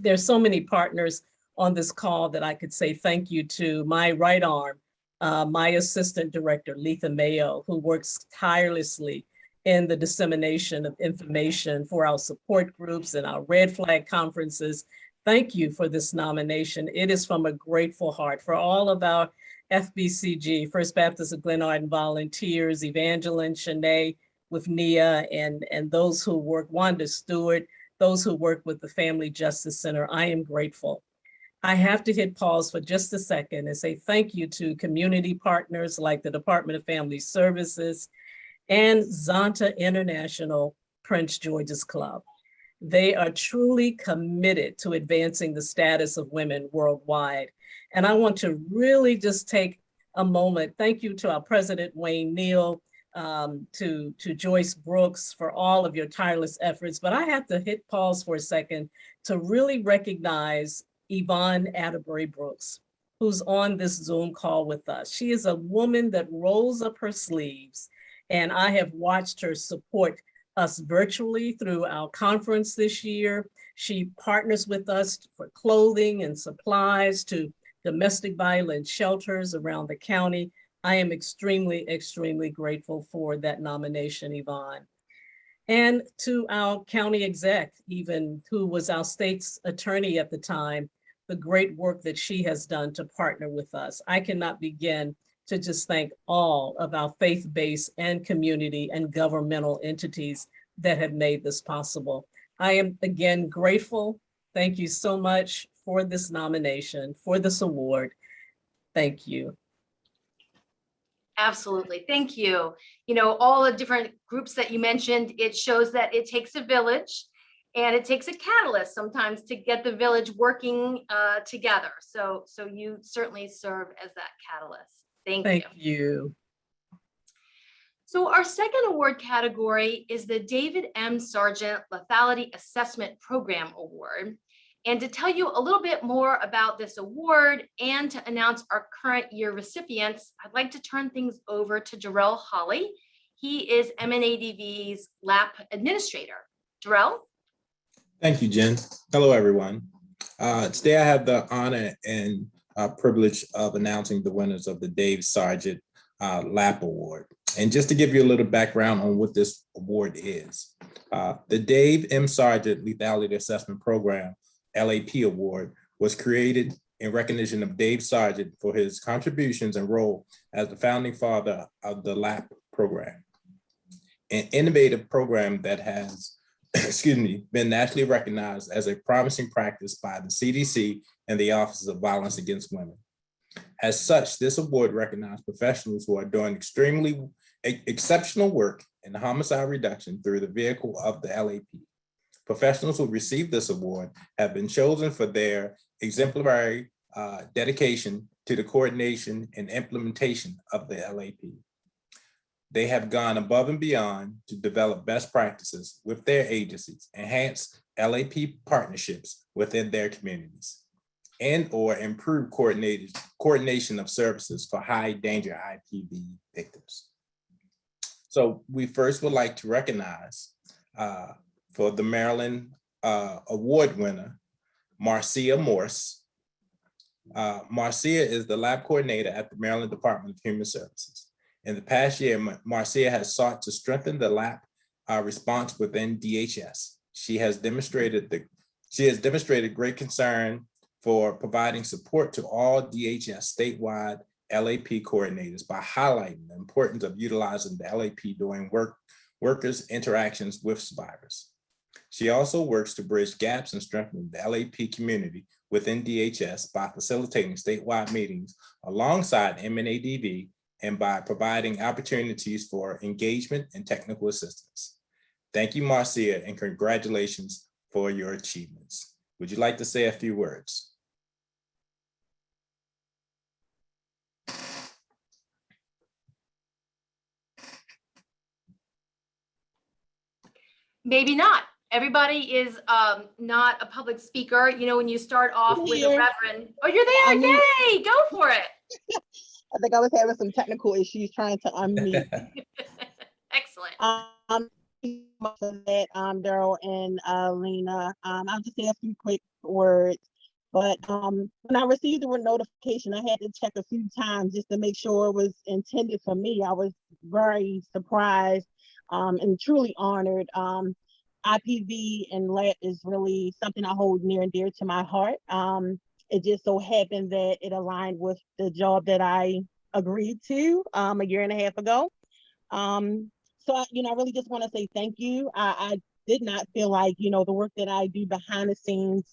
There's so many partners on this call that I could say thank you to. My right arm, my assistant director, Letha Mayo, who works tirelessly in the dissemination of information for our support groups and our red flag conferences. Thank you for this nomination. It is from a grateful heart for all of our FBCG, First Baptist of Glenarden volunteers, Evangeline, Shanae, with Nia, and those who work, Wanda Stewart, those who work with the Family Justice Center. I am grateful. I have to hit pause for just a second and say thank you to community partners like the Department of Family Services and Zonta International Prince George's Club. They are truly committed to advancing the status of women worldwide. And I want to really just take a moment. Thank you to our President, Wayne Neal, to Joyce Brooks for all of your tireless efforts. But I have to hit pause for a second to really recognize Yvonne Atterbury Brooks, who's on this Zoom call with us. She is a woman that rolls up her sleeves, and I have watched her support us virtually through our conference this year. She partners with us for clothing and supplies to domestic violence shelters around the county. I am extremely, extremely grateful for that nomination, Yvonne. And to our county exec, even, who was our state's attorney at the time, the great work that she has done to partner with us. I cannot begin to just thank all of our faith-based and community and governmental entities that have made this possible. I am again grateful. Thank you so much for this nomination, for this award. Thank you. Absolutely. Thank you. You know, all the different groups that you mentioned, it shows that it takes a village and it takes a catalyst sometimes to get the village working together. So you certainly serve as that catalyst. Thank you. Thank you. So our second award category is the David M. Sargent Lethality Assessment Program Award. And to tell you a little bit more about this award and to announce our current year recipients, I'd like to turn things over to Jarrell Holly. He is MNADV's LAP administrator. Jarrell? Thank you, Jen. Hello, everyone. Today I have the honor and privilege of announcing the winners of the Dave Sargent LAP Award. And just to give you a little background on what this award is, the Dave M. Sargent Lethality Assessment Program LAP Award was created in recognition of Dave Sargent for his contributions and role as the founding father of the LAP program, an innovative program that has, been nationally recognized as a promising practice by the CDC and the Office of Violence Against Women. As such, this award recognizes professionals who are doing exceptional work in homicide reduction through the vehicle of the LAP. Professionals who receive this award have been chosen for their exemplary dedication to the coordination and implementation of the LAP. They have gone above and beyond to develop best practices with their agencies, enhance LAP partnerships within their communities, and/or improve coordination of services for high danger IPV victims. So we first would like to recognize for the Maryland award winner, Marcia Morse. Marcia is the lab coordinator at the Maryland Department of Human Services. In the past year, Marcia has sought to strengthen the lab response within DHS. She has demonstrated great concern for providing support to all DHS statewide LAP coordinators by highlighting the importance of utilizing the LAP during workers' interactions with survivors. She also works to bridge gaps and strengthen the LAP community within DHS by facilitating statewide meetings alongside MNADV and by providing opportunities for engagement and technical assistance. Thank you, Marcia, and congratulations for your achievements. Would you like to say a few words? Maybe not. Everybody is not a public speaker. You know, when you start off I'm with a here. reverend. Oh, you're there. I'm here. Yay. Go for it. I think I was having some technical issues trying to unmute. Excellent. Daryl and Lena. I'll just say a few quick words. But when I received the notification, I had to check a few times just to make sure it was intended for me. I was very surprised and truly honored. IPV and LAP is really something I hold near and dear to my heart. It just so happened that it aligned with the job that I agreed to a year and a half ago. So, I really just want to say thank you. I did not feel like, the work that I do behind the scenes,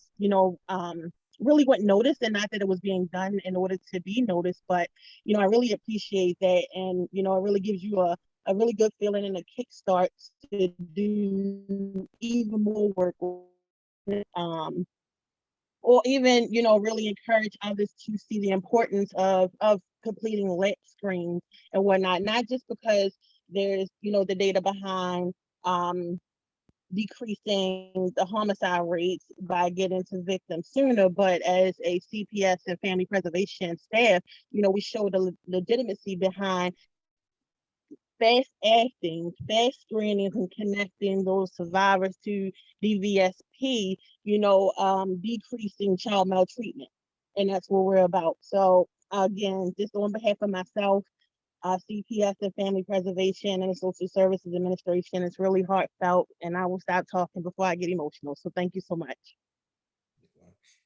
really went noticed, and not that it was being done in order to be noticed, but, I really appreciate that. And, it really gives you a really good feeling and a kickstart to do even more work, or even, really encourage others to see the importance of completing LAP screens and whatnot, not just because there's, the data behind decreasing the homicide rates by getting to victims sooner, but as a CPS and family preservation staff, we show the legitimacy behind fast acting, fast screenings, and connecting those survivors to DVSP, decreasing child maltreatment. And that's what we're about. So again, just on behalf of myself, CPS and Family Preservation and the Social Services Administration, it's really heartfelt, and I will stop talking before I get emotional. So thank you so much.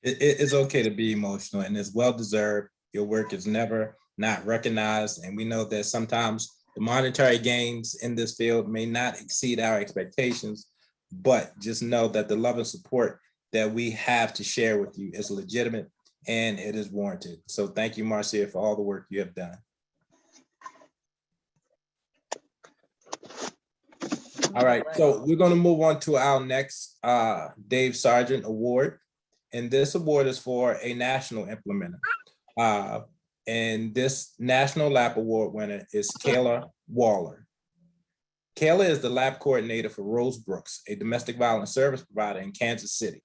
It's okay to be emotional, and it's well-deserved. Your work is never not recognized, and we know that sometimes the monetary gains in this field may not exceed our expectations, but just know that the love and support that we have to share with you is legitimate and it is warranted. So thank you, Marcia, for all the work you have done. All right, so we're going to move on to our next Dave Sargent Award. And this award is for a national implementer. And this National Lap Award winner is Kayla Waller. Kayla is the lab coordinator for Rose Brooks, a domestic violence service provider in Kansas City.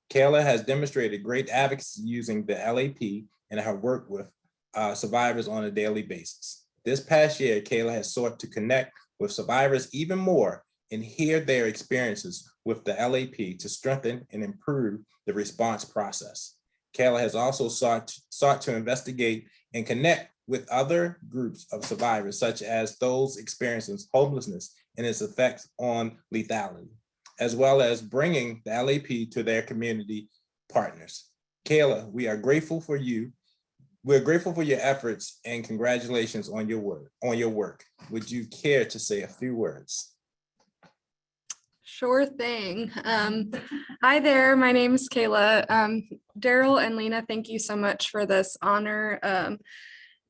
Kayla has demonstrated great advocacy using the LAP and her work with survivors on a daily basis. This past year, Kayla has sought to connect with survivors even more and hear their experiences with the LAP to strengthen and improve the response process. Kayla has also sought to investigate and connect with other groups of survivors, such as those experiencing homelessness and its effects on lethality, as well as bringing the LAP to their community partners. Kayla, we are grateful for you. We're grateful for your efforts and congratulations on your work. Would you care to say a few words? Sure thing. Hi there, my name is Kayla. Daryl and Lena, thank you so much for this honor.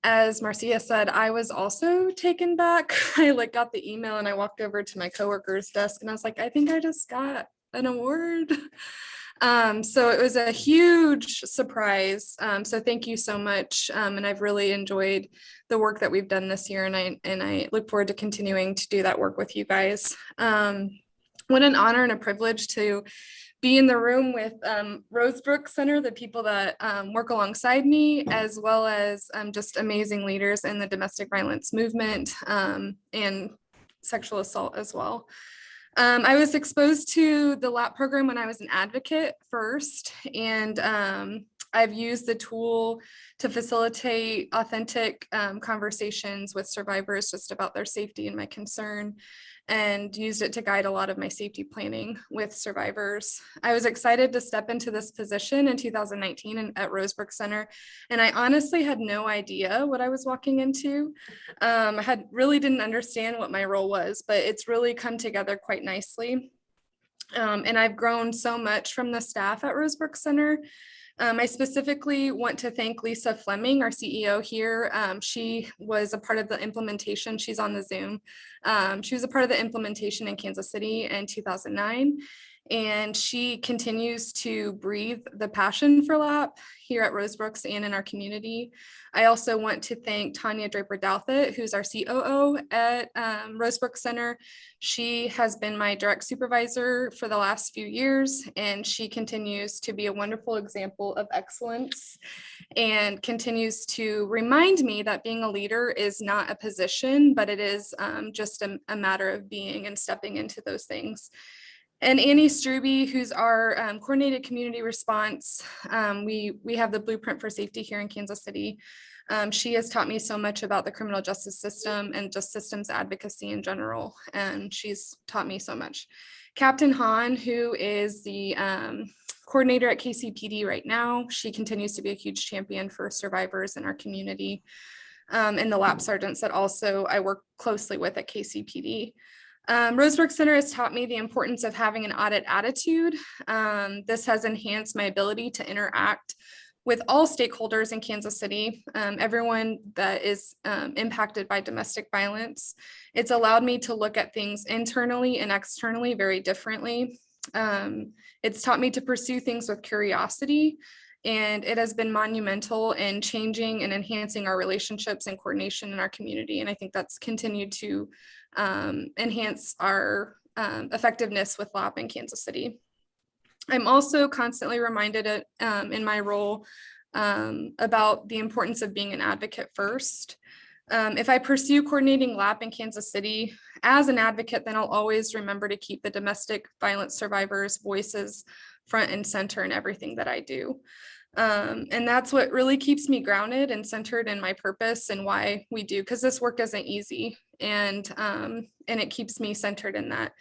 As Marcia said, I was also taken back. I got the email and I walked over to my coworker's desk and I was like, I think I just got an award. So it was a huge surprise. So thank you so much. And I've really enjoyed the work that we've done this year, and I look forward to continuing to do that work with you guys. What an honor and a privilege to be in the room with Rose Brooks Center, the people that work alongside me, as well as just amazing leaders in the domestic violence movement and sexual assault as well. I was exposed to the LAP program when I was an advocate first, and I've used the tool to facilitate authentic conversations with survivors just about their safety and my concern, and used it to guide a lot of my safety planning with survivors. I was excited to step into this position in 2019 at Rose Brooks Center, and I honestly had no idea what I was walking into. I really didn't understand what my role was, but it's really come together quite nicely. And I've grown so much from the staff at Rose Brooks Center. I specifically want to thank Lisa Fleming, our CEO here. She was a part of the implementation. She's on the Zoom. She was a part of the implementation in Kansas City in 2009. And she continues to breathe the passion for LAP here at Rose Brooks and in our community. I also want to thank Tanya Draper-Douthit, who's our COO at Rose Brooks Center. She has been my direct supervisor for the last few years, and she continues to be a wonderful example of excellence and continues to remind me that being a leader is not a position, but it is just a matter of being and stepping into those things. And Annie Struby, who's our coordinated community response. We have the blueprint for safety here in Kansas City. She has taught me so much about the criminal justice system and just systems advocacy in general. And she's taught me so much. Captain Hahn, who is the coordinator at KCPD right now. She continues to be a huge champion for survivors in our community. And the LAP sergeants that also I work closely with at KCPD. Rose Brooks Center has taught me the importance of having an audit attitude. This has enhanced my ability to interact with all stakeholders in Kansas City, everyone that is impacted by domestic violence. It's allowed me to look at things internally and externally very differently. It's taught me to pursue things with curiosity, and it has been monumental in changing and enhancing our relationships and coordination in our community. And I think that's continued to enhance our effectiveness with LAP in Kansas City. I'm also constantly reminded in my role about the importance of being an advocate first. If I pursue coordinating LAP in Kansas City as an advocate, then I'll always remember to keep the domestic violence survivors' voices front and center in everything that I do. And that's what really keeps me grounded and centered in my purpose and why we do, because this work isn't easy, and it keeps me centered in that.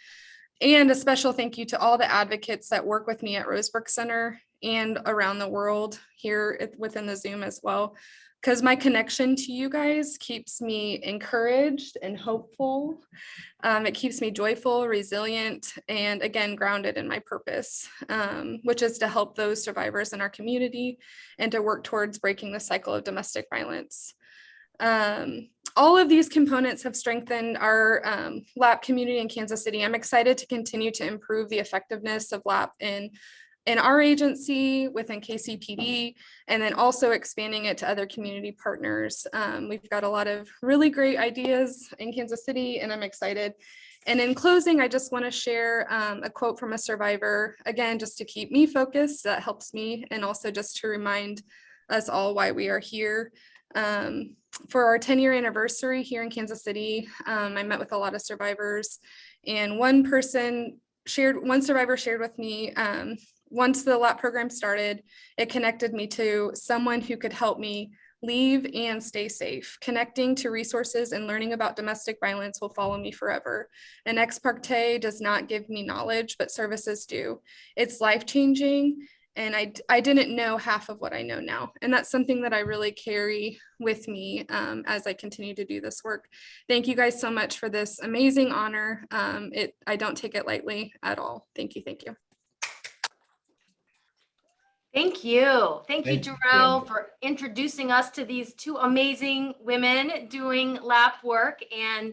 And a special thank you to all the advocates that work with me at Rose Brooks Center and around the world here within the Zoom as well, because my connection to you guys keeps me encouraged and hopeful. It keeps me joyful, resilient, and again, grounded in my purpose, which is to help those survivors in our community and to work towards breaking the cycle of domestic violence. All of these components have strengthened our LAP community in Kansas City. I'm excited to continue to improve the effectiveness of LAP in our agency within KCPD, and then also expanding it to other community partners. We've got a lot of really great ideas in Kansas City, and I'm excited. And in closing, I just want to share a quote from a survivor, again, just to keep me focused. That helps me, and also just to remind us all why we are here. For our 10-year anniversary here in Kansas City, I met with a lot of survivors, and one survivor shared with me, once the LAP program started, it connected me to someone who could help me leave and stay safe. Connecting to resources and learning about domestic violence will follow me forever. An ex parte does not give me knowledge, but services do. It's life-changing, and I didn't know half of what I know now. And that's something that I really carry with me as I continue to do this work. Thank you guys so much for this amazing honor. I don't take it lightly at all. Thank you, thank you. Thank you. Thank you, Thank you, Jarrell, Brenda. for introducing us to these two amazing women doing LAP work. And,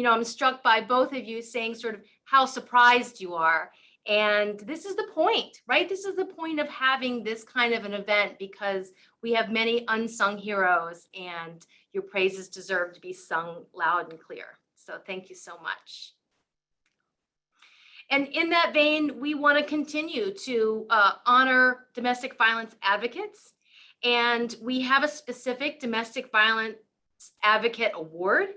I'm struck by both of you saying sort of how surprised you are. And this is the point, right? This is the point of having this kind of an event, because we have many unsung heroes, and your praises deserve to be sung loud and clear. So thank you so much. And in that vein, we want to continue to honor domestic violence advocates. And we have a specific domestic violence advocate award.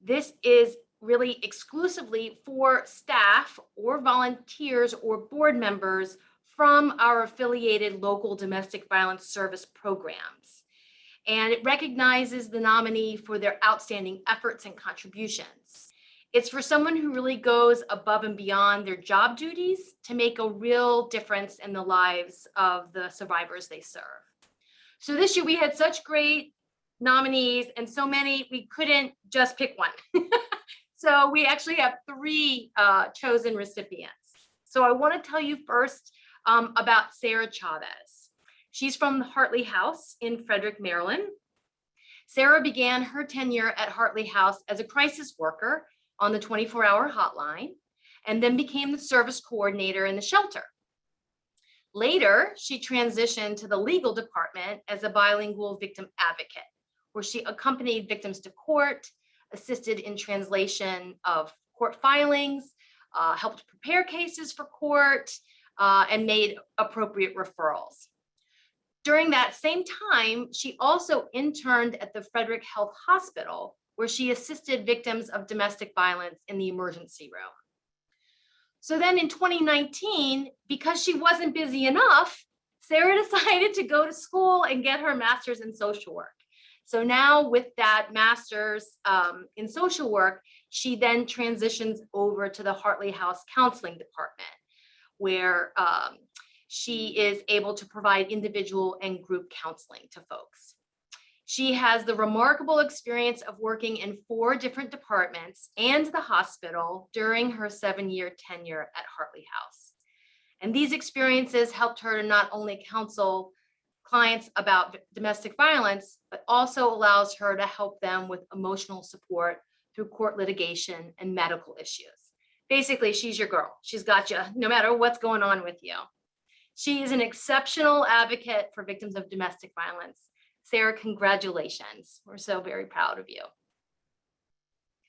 This is really exclusively for staff or volunteers or board members from our affiliated local domestic violence service programs. And it recognizes the nominee for their outstanding efforts and contributions. It's for someone who really goes above and beyond their job duties to make a real difference in the lives of the survivors they serve. So this year we had such great nominees, and so many, we couldn't just pick one. So we actually have 3 chosen recipients. So I want to tell you first about Sarah Chavez. She's from the Hartley House in Frederick, Maryland. Sarah began her tenure at Hartley House as a crisis worker on the 24-hour hotline, and then became the service coordinator in the shelter. Later, she transitioned to the legal department as a bilingual victim advocate, where she accompanied victims to court, assisted in translation of court filings, helped prepare cases for court, and made appropriate referrals. During that same time, she also interned at the Frederick Health Hospital, where she assisted victims of domestic violence in the emergency room. So then in 2019, because she wasn't busy enough, Sarah decided to go to school and get her master's in social work. So now with that master's in social work, she then transitions over to the Hartley House Counseling Department, where she is able to provide individual and group counseling to folks. She has the remarkable experience of working in 4 different departments and the hospital during her 7-year tenure at Hartley House. And these experiences helped her to not only counsel clients about domestic violence, but also allows her to help them with emotional support through court litigation and medical issues. Basically, she's your girl. She's got you no matter what's going on with you. She is an exceptional advocate for victims of domestic violence. Sarah, congratulations. We're so very proud of you.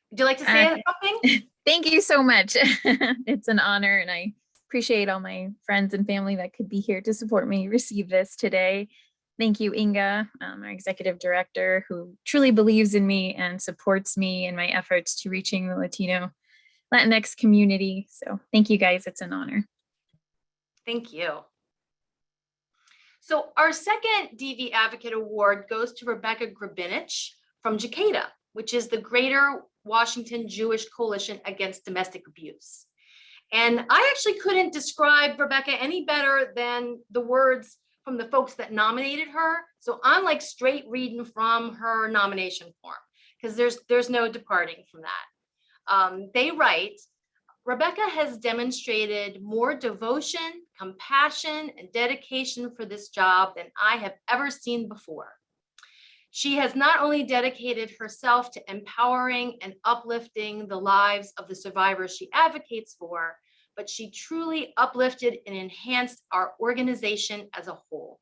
Would you like to say something? Thank you so much. It's an honor, and I appreciate all my friends and family that could be here to support me receive this today. Thank you, Inga, our executive director, who truly believes in me and supports me in my efforts to reaching the Latinx community. So thank you guys, it's an honor. Thank you. So our second DV Advocate Award goes to Rebecca Grabinich from JCADA, which is the Greater Washington Jewish Coalition Against Domestic Abuse. And I actually couldn't describe Rebecca any better than the words from the folks that nominated her. So I'm like straight reading from her nomination form, because there's no departing from that. They write, Rebecca has demonstrated more devotion, compassion, and dedication for this job than I have ever seen before. She has not only dedicated herself to empowering and uplifting the lives of the survivors she advocates for, but she truly uplifted and enhanced our organization as a whole.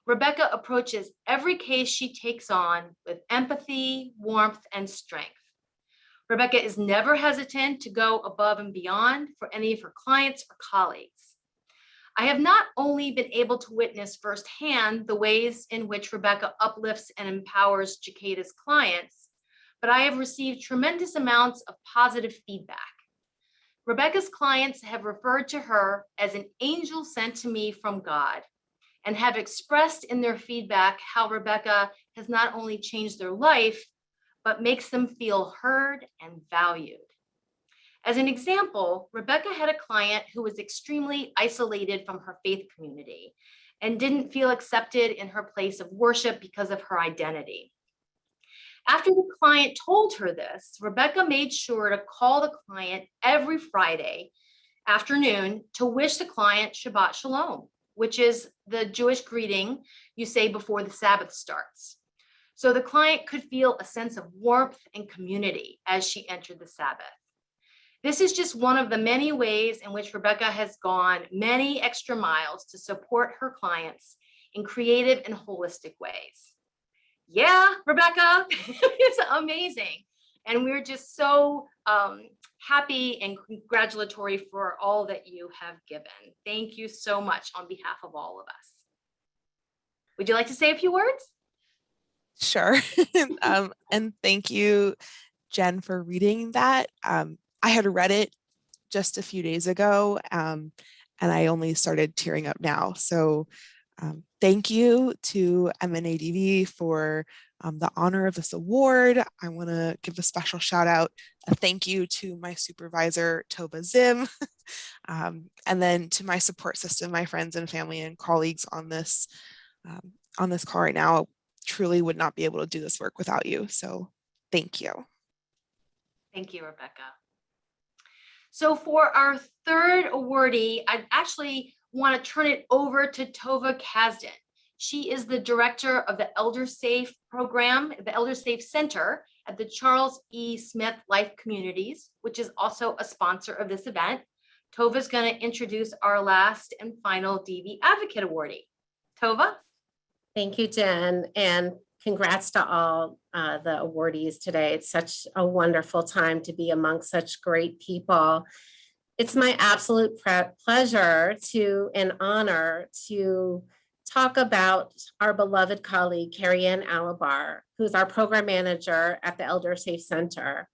Rebecca approaches every case she takes on with empathy, warmth, and strength. Rebecca is never hesitant to go above and beyond for any of her clients or colleagues. I have not only been able to witness firsthand the ways in which Rebecca uplifts and empowers Jakeda's clients, but I have received tremendous amounts of positive feedback. Rebecca's clients have referred to her as an angel sent to me from God, and have expressed in their feedback how Rebecca has not only changed their life, but makes them feel heard and valued. As an example, Rebecca had a client who was extremely isolated from her faith community and didn't feel accepted in her place of worship because of her identity. After the client told her this, Rebecca made sure to call the client every Friday afternoon to wish the client Shabbat Shalom, which is the Jewish greeting you say before the Sabbath starts. So the client could feel a sense of warmth and community as she entered the Sabbath. This is just one of the many ways in which Rebecca has gone many extra miles to support her clients in creative and holistic ways. Yeah, Rebecca, it's amazing. And we're just so happy and congratulatory for all that you have given. Thank you so much on behalf of all of us. Would you like to say a few words? Sure. And thank you, Jen, for reading that. I had read it just a few days ago, and I only started tearing up now. So thank you to MNADV for the honor of this award. I want to give a special shout out, a thank you to my supervisor, Tova Zim, and then to my support system, my friends and family and colleagues on this call right now. Truly would not be able to do this work without you. So thank you. Thank you, Rebecca. So for our third awardee, I actually want to turn it over to Tova Kasdan. She is the director of the Elder Safe program, the Elder Safe Center at the Charles E. Smith Life Communities, which is also a sponsor of this event. Tova is going to introduce our last and final DV Advocate awardee. Tova? Thank you, Jen, and congrats to all the awardees today. It's such a wonderful time to be among such great people. It's my absolute pleasure and honor to talk about our beloved colleague, Carrie Ann Alabar, who's our program manager at the Elder Safe Center.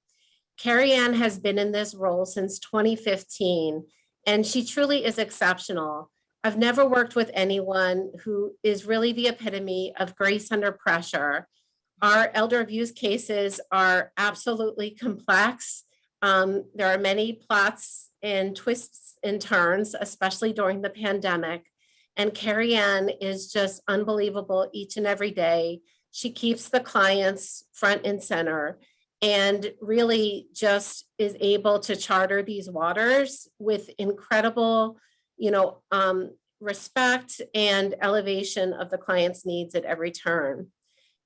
Carrie Ann has been in this role since 2015, and she truly is exceptional. I've never worked with anyone who is really the epitome of grace under pressure. Our elder abuse cases are absolutely complex. There are many plots and twists and turns, especially during the pandemic. And Carrie Ann is just unbelievable each and every day. She keeps the clients front and center and really just is able to charter these waters with incredible, respect and elevation of the client's needs at every turn.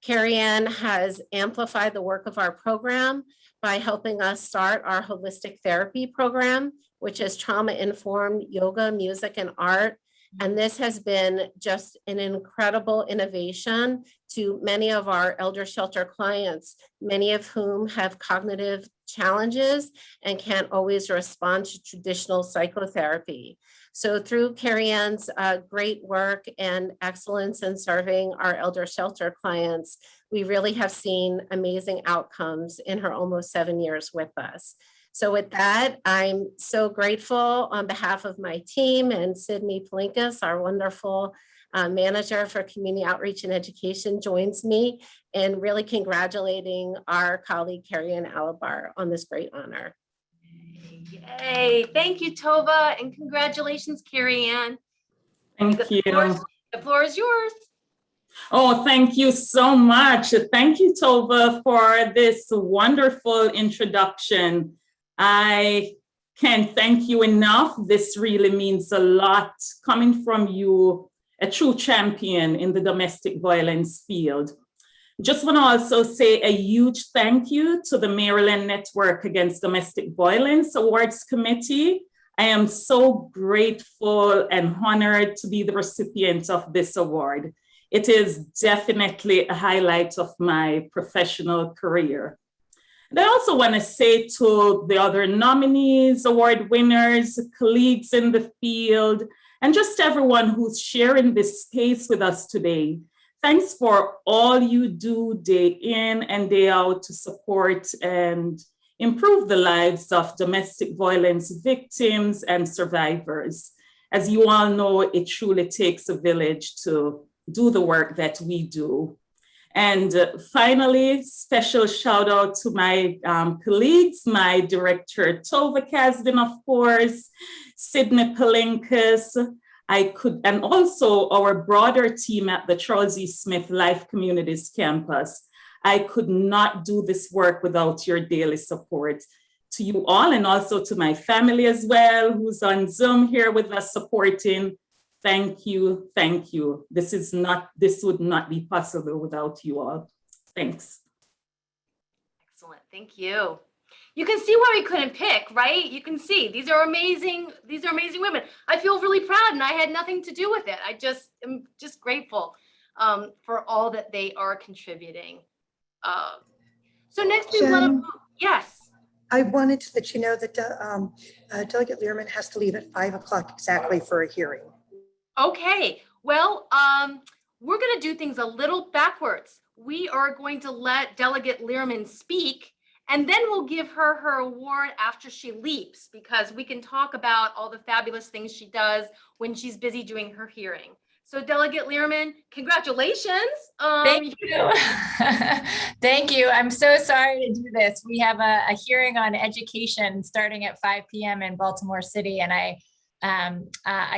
Carrie Ann has amplified the work of our program by helping us start our holistic therapy program, which is trauma-informed yoga, music, and art. And this has been just an incredible innovation to many of our elder shelter clients, many of whom have cognitive challenges and can't always respond to traditional psychotherapy. So through Carrie Ann's great work and excellence in serving our elder shelter clients, we really have seen amazing outcomes in her almost 7 years with us. So with that, I'm so grateful on behalf of my team and Sydney Palinkas, our wonderful manager for community outreach and education, joins me in really congratulating our colleague Carrie Ann Alabar on this great honor. Yay, thank you, Tova, and congratulations, Carrie Ann. Thank you. The floor is yours. Oh, thank you so much. Thank you, Tova, for this wonderful introduction. I can't thank you enough. This really means a lot coming from you, a true champion in the domestic violence field. Just want to also say a huge thank you to the Maryland Network Against Domestic Violence Awards Committee. I am so grateful and honored to be the recipient of this award. It is definitely a highlight of my professional career. And I also want to say to the other nominees, award winners, colleagues in the field, and just everyone who's sharing this space with us today, thanks for all you do day in and day out to support and improve the lives of domestic violence victims and survivors. As you all know, it truly takes a village to do the work that we do. And finally, special shout out to my colleagues, my director, Tova Kasdan, of course, Sydney Palinkas, and also our broader team at the Charles E. Smith Life Communities Campus. I could not do this work without your daily support. To you all, and also to my family as well, who's on Zoom here with us supporting. Thank you, thank you. This would not be possible without you all. Thanks. Excellent, thank you. You can see why we couldn't pick, right? You can see these are amazing women. I feel really proud and I had nothing to do with it. I just am just grateful for all that they are contributing. So next we want to, yes. I wanted to let you know that Delegate Learman has to leave at 5 o'clock exactly for a hearing. Okay, well, we're going to do things a little backwards. We are going to let Delegate Learman speak, and then we'll give her her award after she leaves, because we can talk about all the fabulous things she does when she's busy doing her hearing. So Delegate Learman, congratulations. Thank you. Thank you. I'm so sorry to do this. We have a hearing on education starting at 5 p.m. in Baltimore City, and I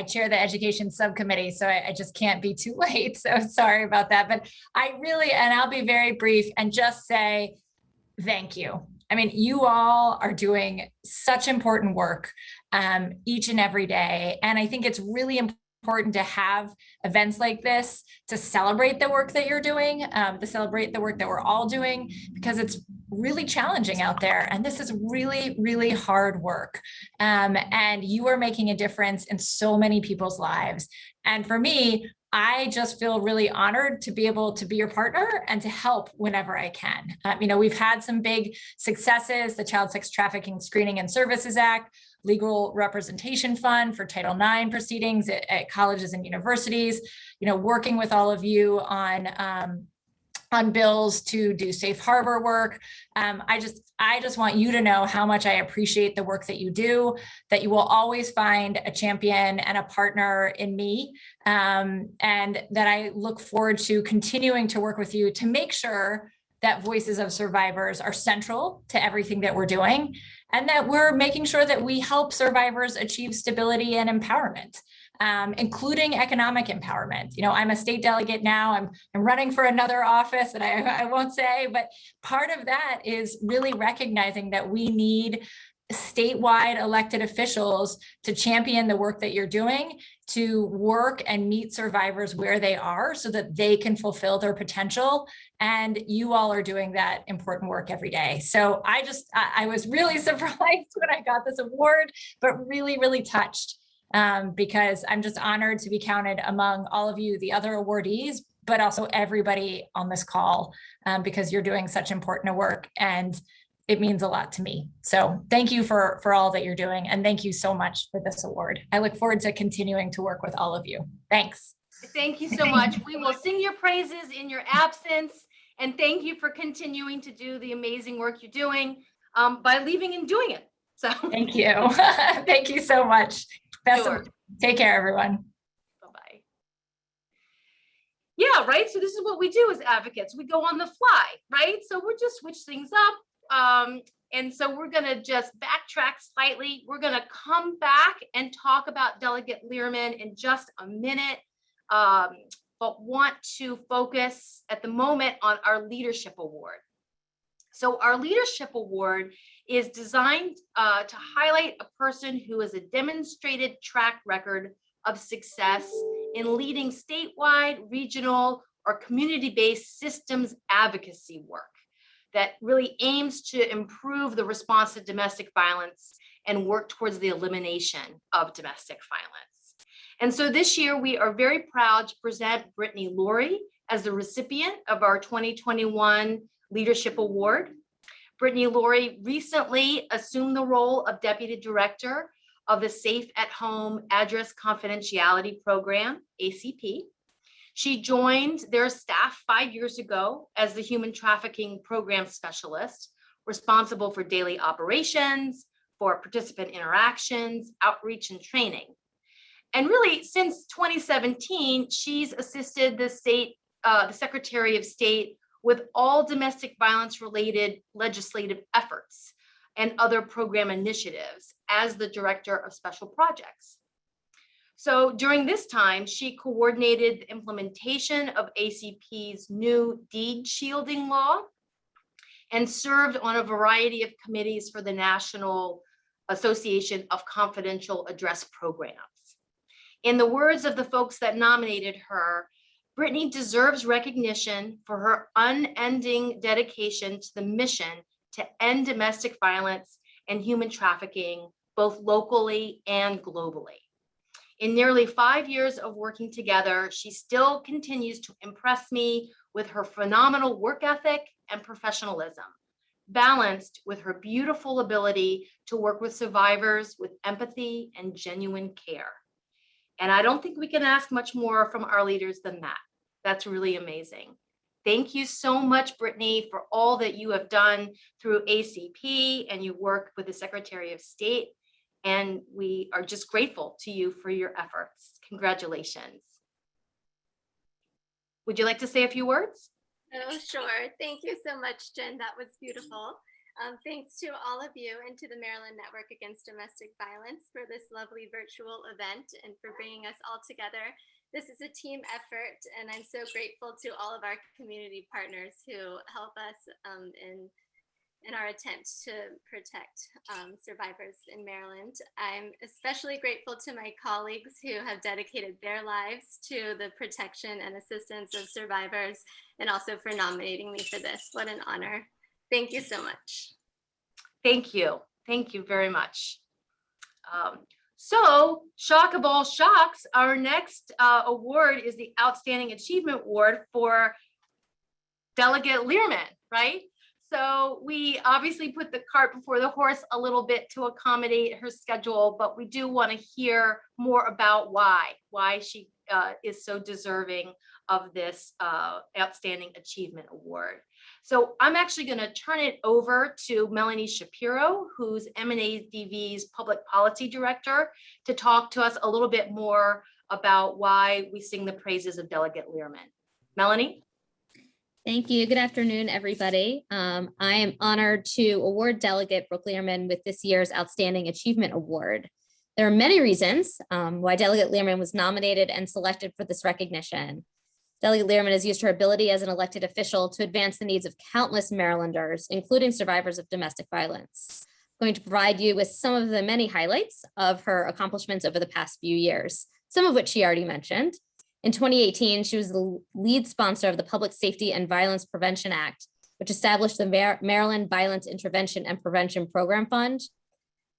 chair the education subcommittee, so I just can't be too late. So sorry about that. But I'll be very brief and just say thank you. I mean, you all are doing such important work each and every day. And I think it's really important to have events like this to celebrate the work that you're doing, to celebrate the work that we're all doing, because it's really challenging out there. And this is really, really hard work. And you are making a difference in so many people's lives. And for me, I just feel really honored to be able to be your partner and to help whenever I can. We've had some big successes, the Child Sex Trafficking Screening and Services Act, Legal Representation Fund for Title IX proceedings at colleges and universities, working with all of you on bills to do safe harbor work. I just want you to know how much I appreciate the work that you do, that you will always find a champion and a partner in me, and that I look forward to continuing to work with you to make sure that voices of survivors are central to everything that we're doing, and that we're making sure that we help survivors achieve stability and empowerment. Including economic empowerment. I'm a state delegate now. I'm running for another office that I won't say, but part of that is really recognizing that we need statewide elected officials to champion the work that you're doing, to work and meet survivors where they are so that they can fulfill their potential. And you all are doing that important work every day. So I was really surprised when I got this award, but really, really touched. Because I'm just honored to be counted among all of you, the other awardees, but also everybody on this call, because you're doing such important work and it means a lot to me. So thank you for all that you're doing. And thank you so much for this award. I look forward to continuing to work with all of you. Thanks. Thank you so much. We will sing your praises in your absence. And thank you for continuing to do the amazing work you're doing by leaving and doing it. So thank you. Thank you so much. Take care, everyone. Bye-bye. Yeah, right. So this is what we do as advocates. We go on the fly, right? So we'll just switch things up. And so we're going to just backtrack slightly. We're going to come back and talk about Delegate Learman in just a minute, but want to focus at the moment on our Leadership Award. So our Leadership Award is designed to highlight a person who has a demonstrated track record of success in leading statewide, regional, our community-based systems advocacy work that really aims to improve the response to domestic violence and work towards the elimination of domestic violence. And so this year, we are very proud to present Brittany Laurie as the recipient of our 2021 Leadership Award. Brittany Laurie recently assumed the role of Deputy Director of the Safe at Home Address Confidentiality Program, ACP. She joined their staff 5 years ago as the Human Trafficking Program Specialist, responsible for daily operations, for participant interactions, outreach, and training. And really, since 2017, she's assisted the Secretary of State with all domestic violence related legislative efforts and other program initiatives as the Director of Special Projects. So during this time, she coordinated the implementation of ACP's new deed shielding law and served on a variety of committees for the National Association of Confidential Address Programs. In the words of the folks that nominated her, Brittany deserves recognition for her unending dedication to the mission to end domestic violence and human trafficking, both locally and globally. In nearly 5 years of working together, she still continues to impress me with her phenomenal work ethic and professionalism, balanced with her beautiful ability to work with survivors with empathy and genuine care. And I don't think we can ask much more from our leaders than that. That's really amazing. Thank you so much, Brittany, for all that you have done through ACP and you work with the Secretary of State. And we are just grateful to you for your efforts. Congratulations. Would you like to say a few words? Oh, sure. Thank you so much, Jen. That was beautiful. Thanks to all of you and to the Maryland Network Against Domestic Violence for this lovely virtual event and for bringing us all together. This is a team effort, and I'm so grateful to all of our community partners who help us in our attempt to protect survivors in Maryland. I'm especially grateful to my colleagues who have dedicated their lives to the protection and assistance of survivors, and also for nominating me for this. What an honor. Thank you so much. Thank you. Thank you very much. So, shock of all shocks, our next award is the Outstanding Achievement Award for Delegate Learman, right? So we obviously put the cart before the horse a little bit to accommodate her schedule, but we do want to hear more about why she is so deserving of this Outstanding Achievement Award. So I'm actually going to turn it over to Melanie Shapiro, who's MNADV's Public Policy Director, to talk to us a little bit more about why we sing the praises of Delegate Learman. Melanie? Thank you. Good afternoon, everybody. I am honored to award Delegate Brooke Learman with this year's Outstanding Achievement Award. There are many reasons why Delegate Learman was nominated and selected for this recognition. Delegate Learman has used her ability as an elected official to advance the needs of countless Marylanders, including survivors of domestic violence. I'm going to provide you with some of the many highlights of her accomplishments over the past few years, some of which she already mentioned. In 2018, she was the lead sponsor of the Public Safety and Violence Prevention Act, which established the Maryland Violence Intervention and Prevention Program Fund.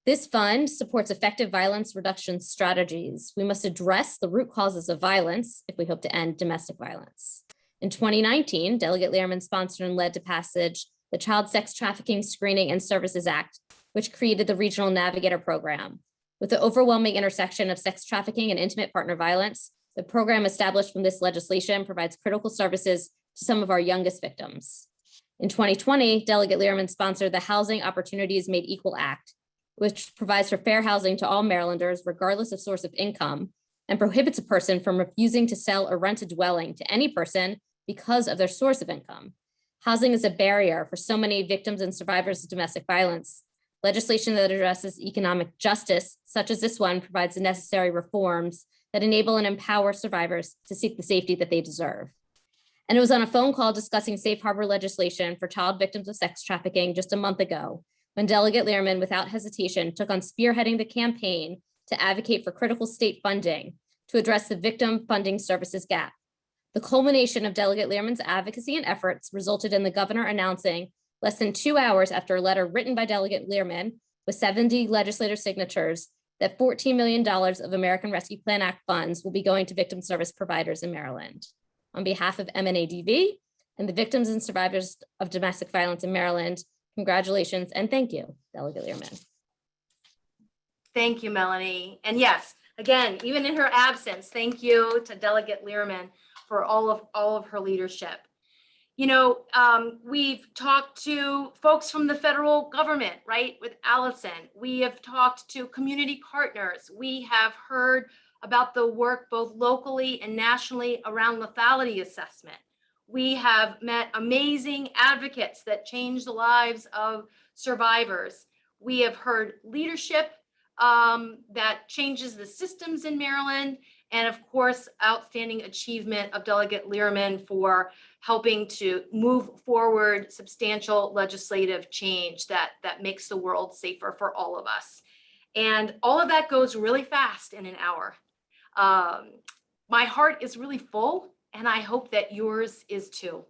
This fund supports effective violence reduction strategies. We must address the root causes of violence if we hope to end domestic violence. In 2019, Delegate Learman sponsored and led to passage the Child Sex Trafficking Screening and Services Act, which created the Regional Navigator Program. With the overwhelming intersection of sex trafficking and intimate partner violence, the program established from this legislation provides critical services to some of our youngest victims. In 2020, Delegate Learman sponsored the Housing Opportunities Made Equal Act, which provides for fair housing to all Marylanders, regardless of source of income, and prohibits a person from refusing to sell or rent a dwelling to any person because of their source of income. Housing is a barrier for so many victims and survivors of domestic violence. Legislation that addresses economic justice, such as this one, provides the necessary reforms that enable and empower survivors to seek the safety that they deserve. And it was on a phone call discussing safe harbor legislation for child victims of sex trafficking just a month ago, when Delegate Learman, without hesitation, took on spearheading the campaign to advocate for critical state funding to address the victim funding services gap. The culmination of Delegate Learman's advocacy and efforts resulted in the governor announcing less than 2 hours after a letter written by Delegate Learman with 70 legislator signatures that $14 million of American Rescue Plan Act funds will be going to victim service providers in Maryland. On behalf of MNADV and the victims and survivors of domestic violence in Maryland, congratulations and thank you, Delegate Learman. Thank you, Melanie. And yes, again, even in her absence, thank you to Delegate Learman for all of her leadership. You know, we've talked to folks from the federal government, right, with Allison. We have talked to community partners. We have heard about the work both locally and nationally around lethality assessment. We have met amazing advocates that change the lives of survivors. We have heard leadership that changes the systems in Maryland, and of course, outstanding achievement of Delegate Learman for helping to move forward substantial legislative change that makes the world safer for all of us. And all of that goes really fast in an hour. My heart is really full, and I hope that yours is too.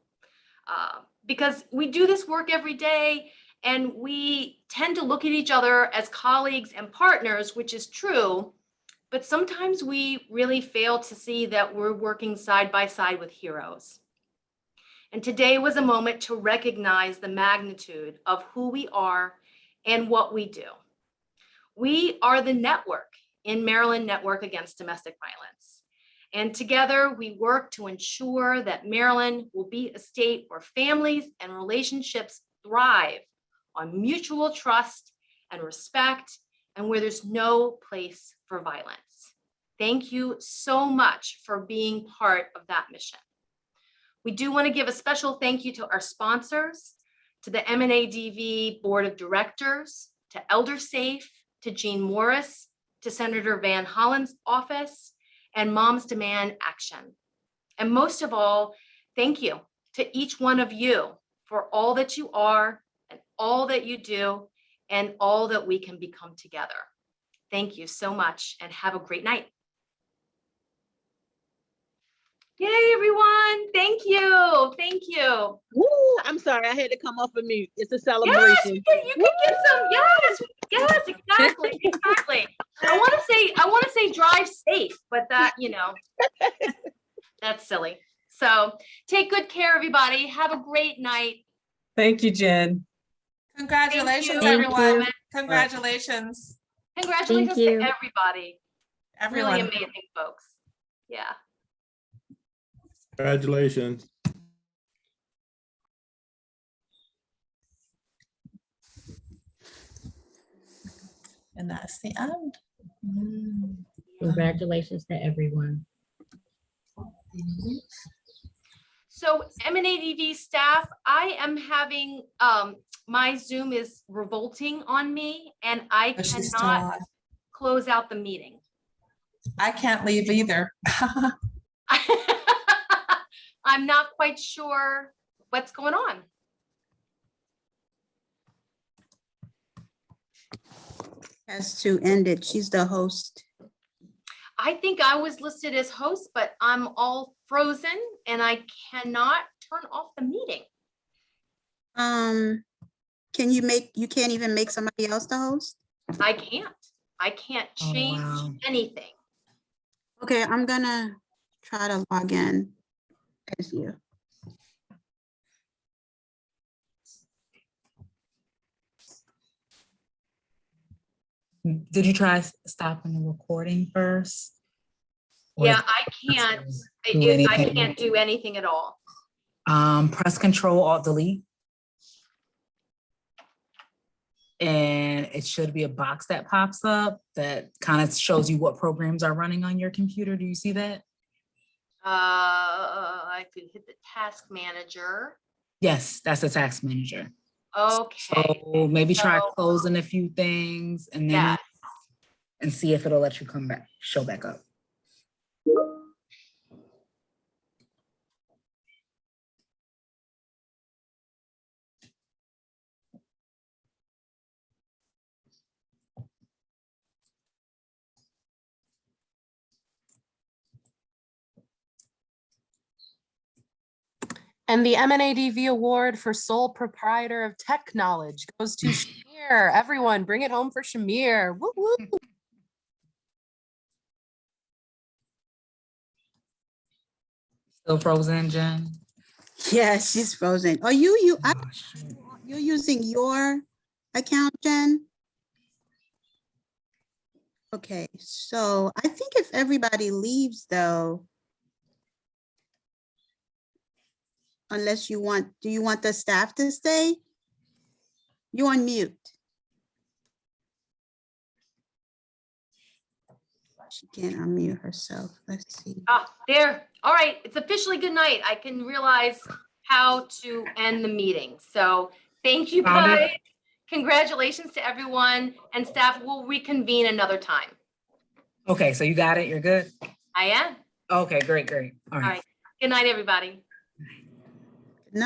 Because we do this work every day, and we tend to look at each other as colleagues and partners, which is true, but sometimes we really fail to see that we're working side by side with heroes. And today was a moment to recognize the magnitude of who we are and what we do. We are the network in Maryland Network Against Domestic Violence. And together we work to ensure that Maryland will be a state where families and relationships thrive on mutual trust and respect, and where there's no place for violence. Thank you so much for being part of that mission. We do want to give a special thank you to our sponsors, to the MNADV Board of Directors, to ElderSafe, to Jean Morris, to Senator Van Hollen's office, and Moms Demand Action. And most of all, thank you to each one of you for all that you are and all that you do and all that we can become together. Thank you so much and have a great night. Yay, everyone. Thank you. Thank you. Woo, I'm sorry, I had to come off of mute. It's a Yes, celebration. you can get some. Yes, exactly, exactly. I want to say drive safe, but that, you know, that's silly. So take good care, everybody. Have a great night. Thank you, Jen. Congratulations, Thank you. everyone. Congratulations. Congratulations to everybody. Everyone. Really amazing folks. Yeah. Congratulations. And that's the end. Congratulations to everyone. So MNADV staff, I am having, my Zoom is revolting on me and I Oh, she's still cannot on. close out the meeting. I can't leave either. I'm not quite sure what's going on. Has to end it. She's the host. I think I was listed as host, but I'm all frozen and I cannot turn off the meeting. Can you can't even make somebody else the host? I can't change anything. Okay, I'm gonna try to log in as you. Did you try stopping the recording first? Or Yeah, I can't, do I anything? can't do anything at all. Press Control Alt Delete. And it should be a box that pops up that kind of shows you what programs are running on your computer. Do you see that? I could hit the task manager. Yes, that's the task manager. Okay. So maybe try So- closing a few things and then and see if it'll let you come back, show back up. And the MNADV Award for Sole Proprietor of Tech Knowledge goes to Shamir. Everyone, bring it home for Shamir. Woo woo. Still frozen, Jen? Yes, she's frozen. Are you're using your account, Jen? Okay, so I think if everybody leaves though, unless you want, do you want the staff to stay? You on mute. She can't unmute herself. Let's see. There. All right, it's officially good night. I can realize how to end the meeting. So thank you Found it. guys. Congratulations to everyone, and staff will reconvene another time. Okay, so you got it, you're good? I am. Okay, great, great. All All right. right. Good night, everybody.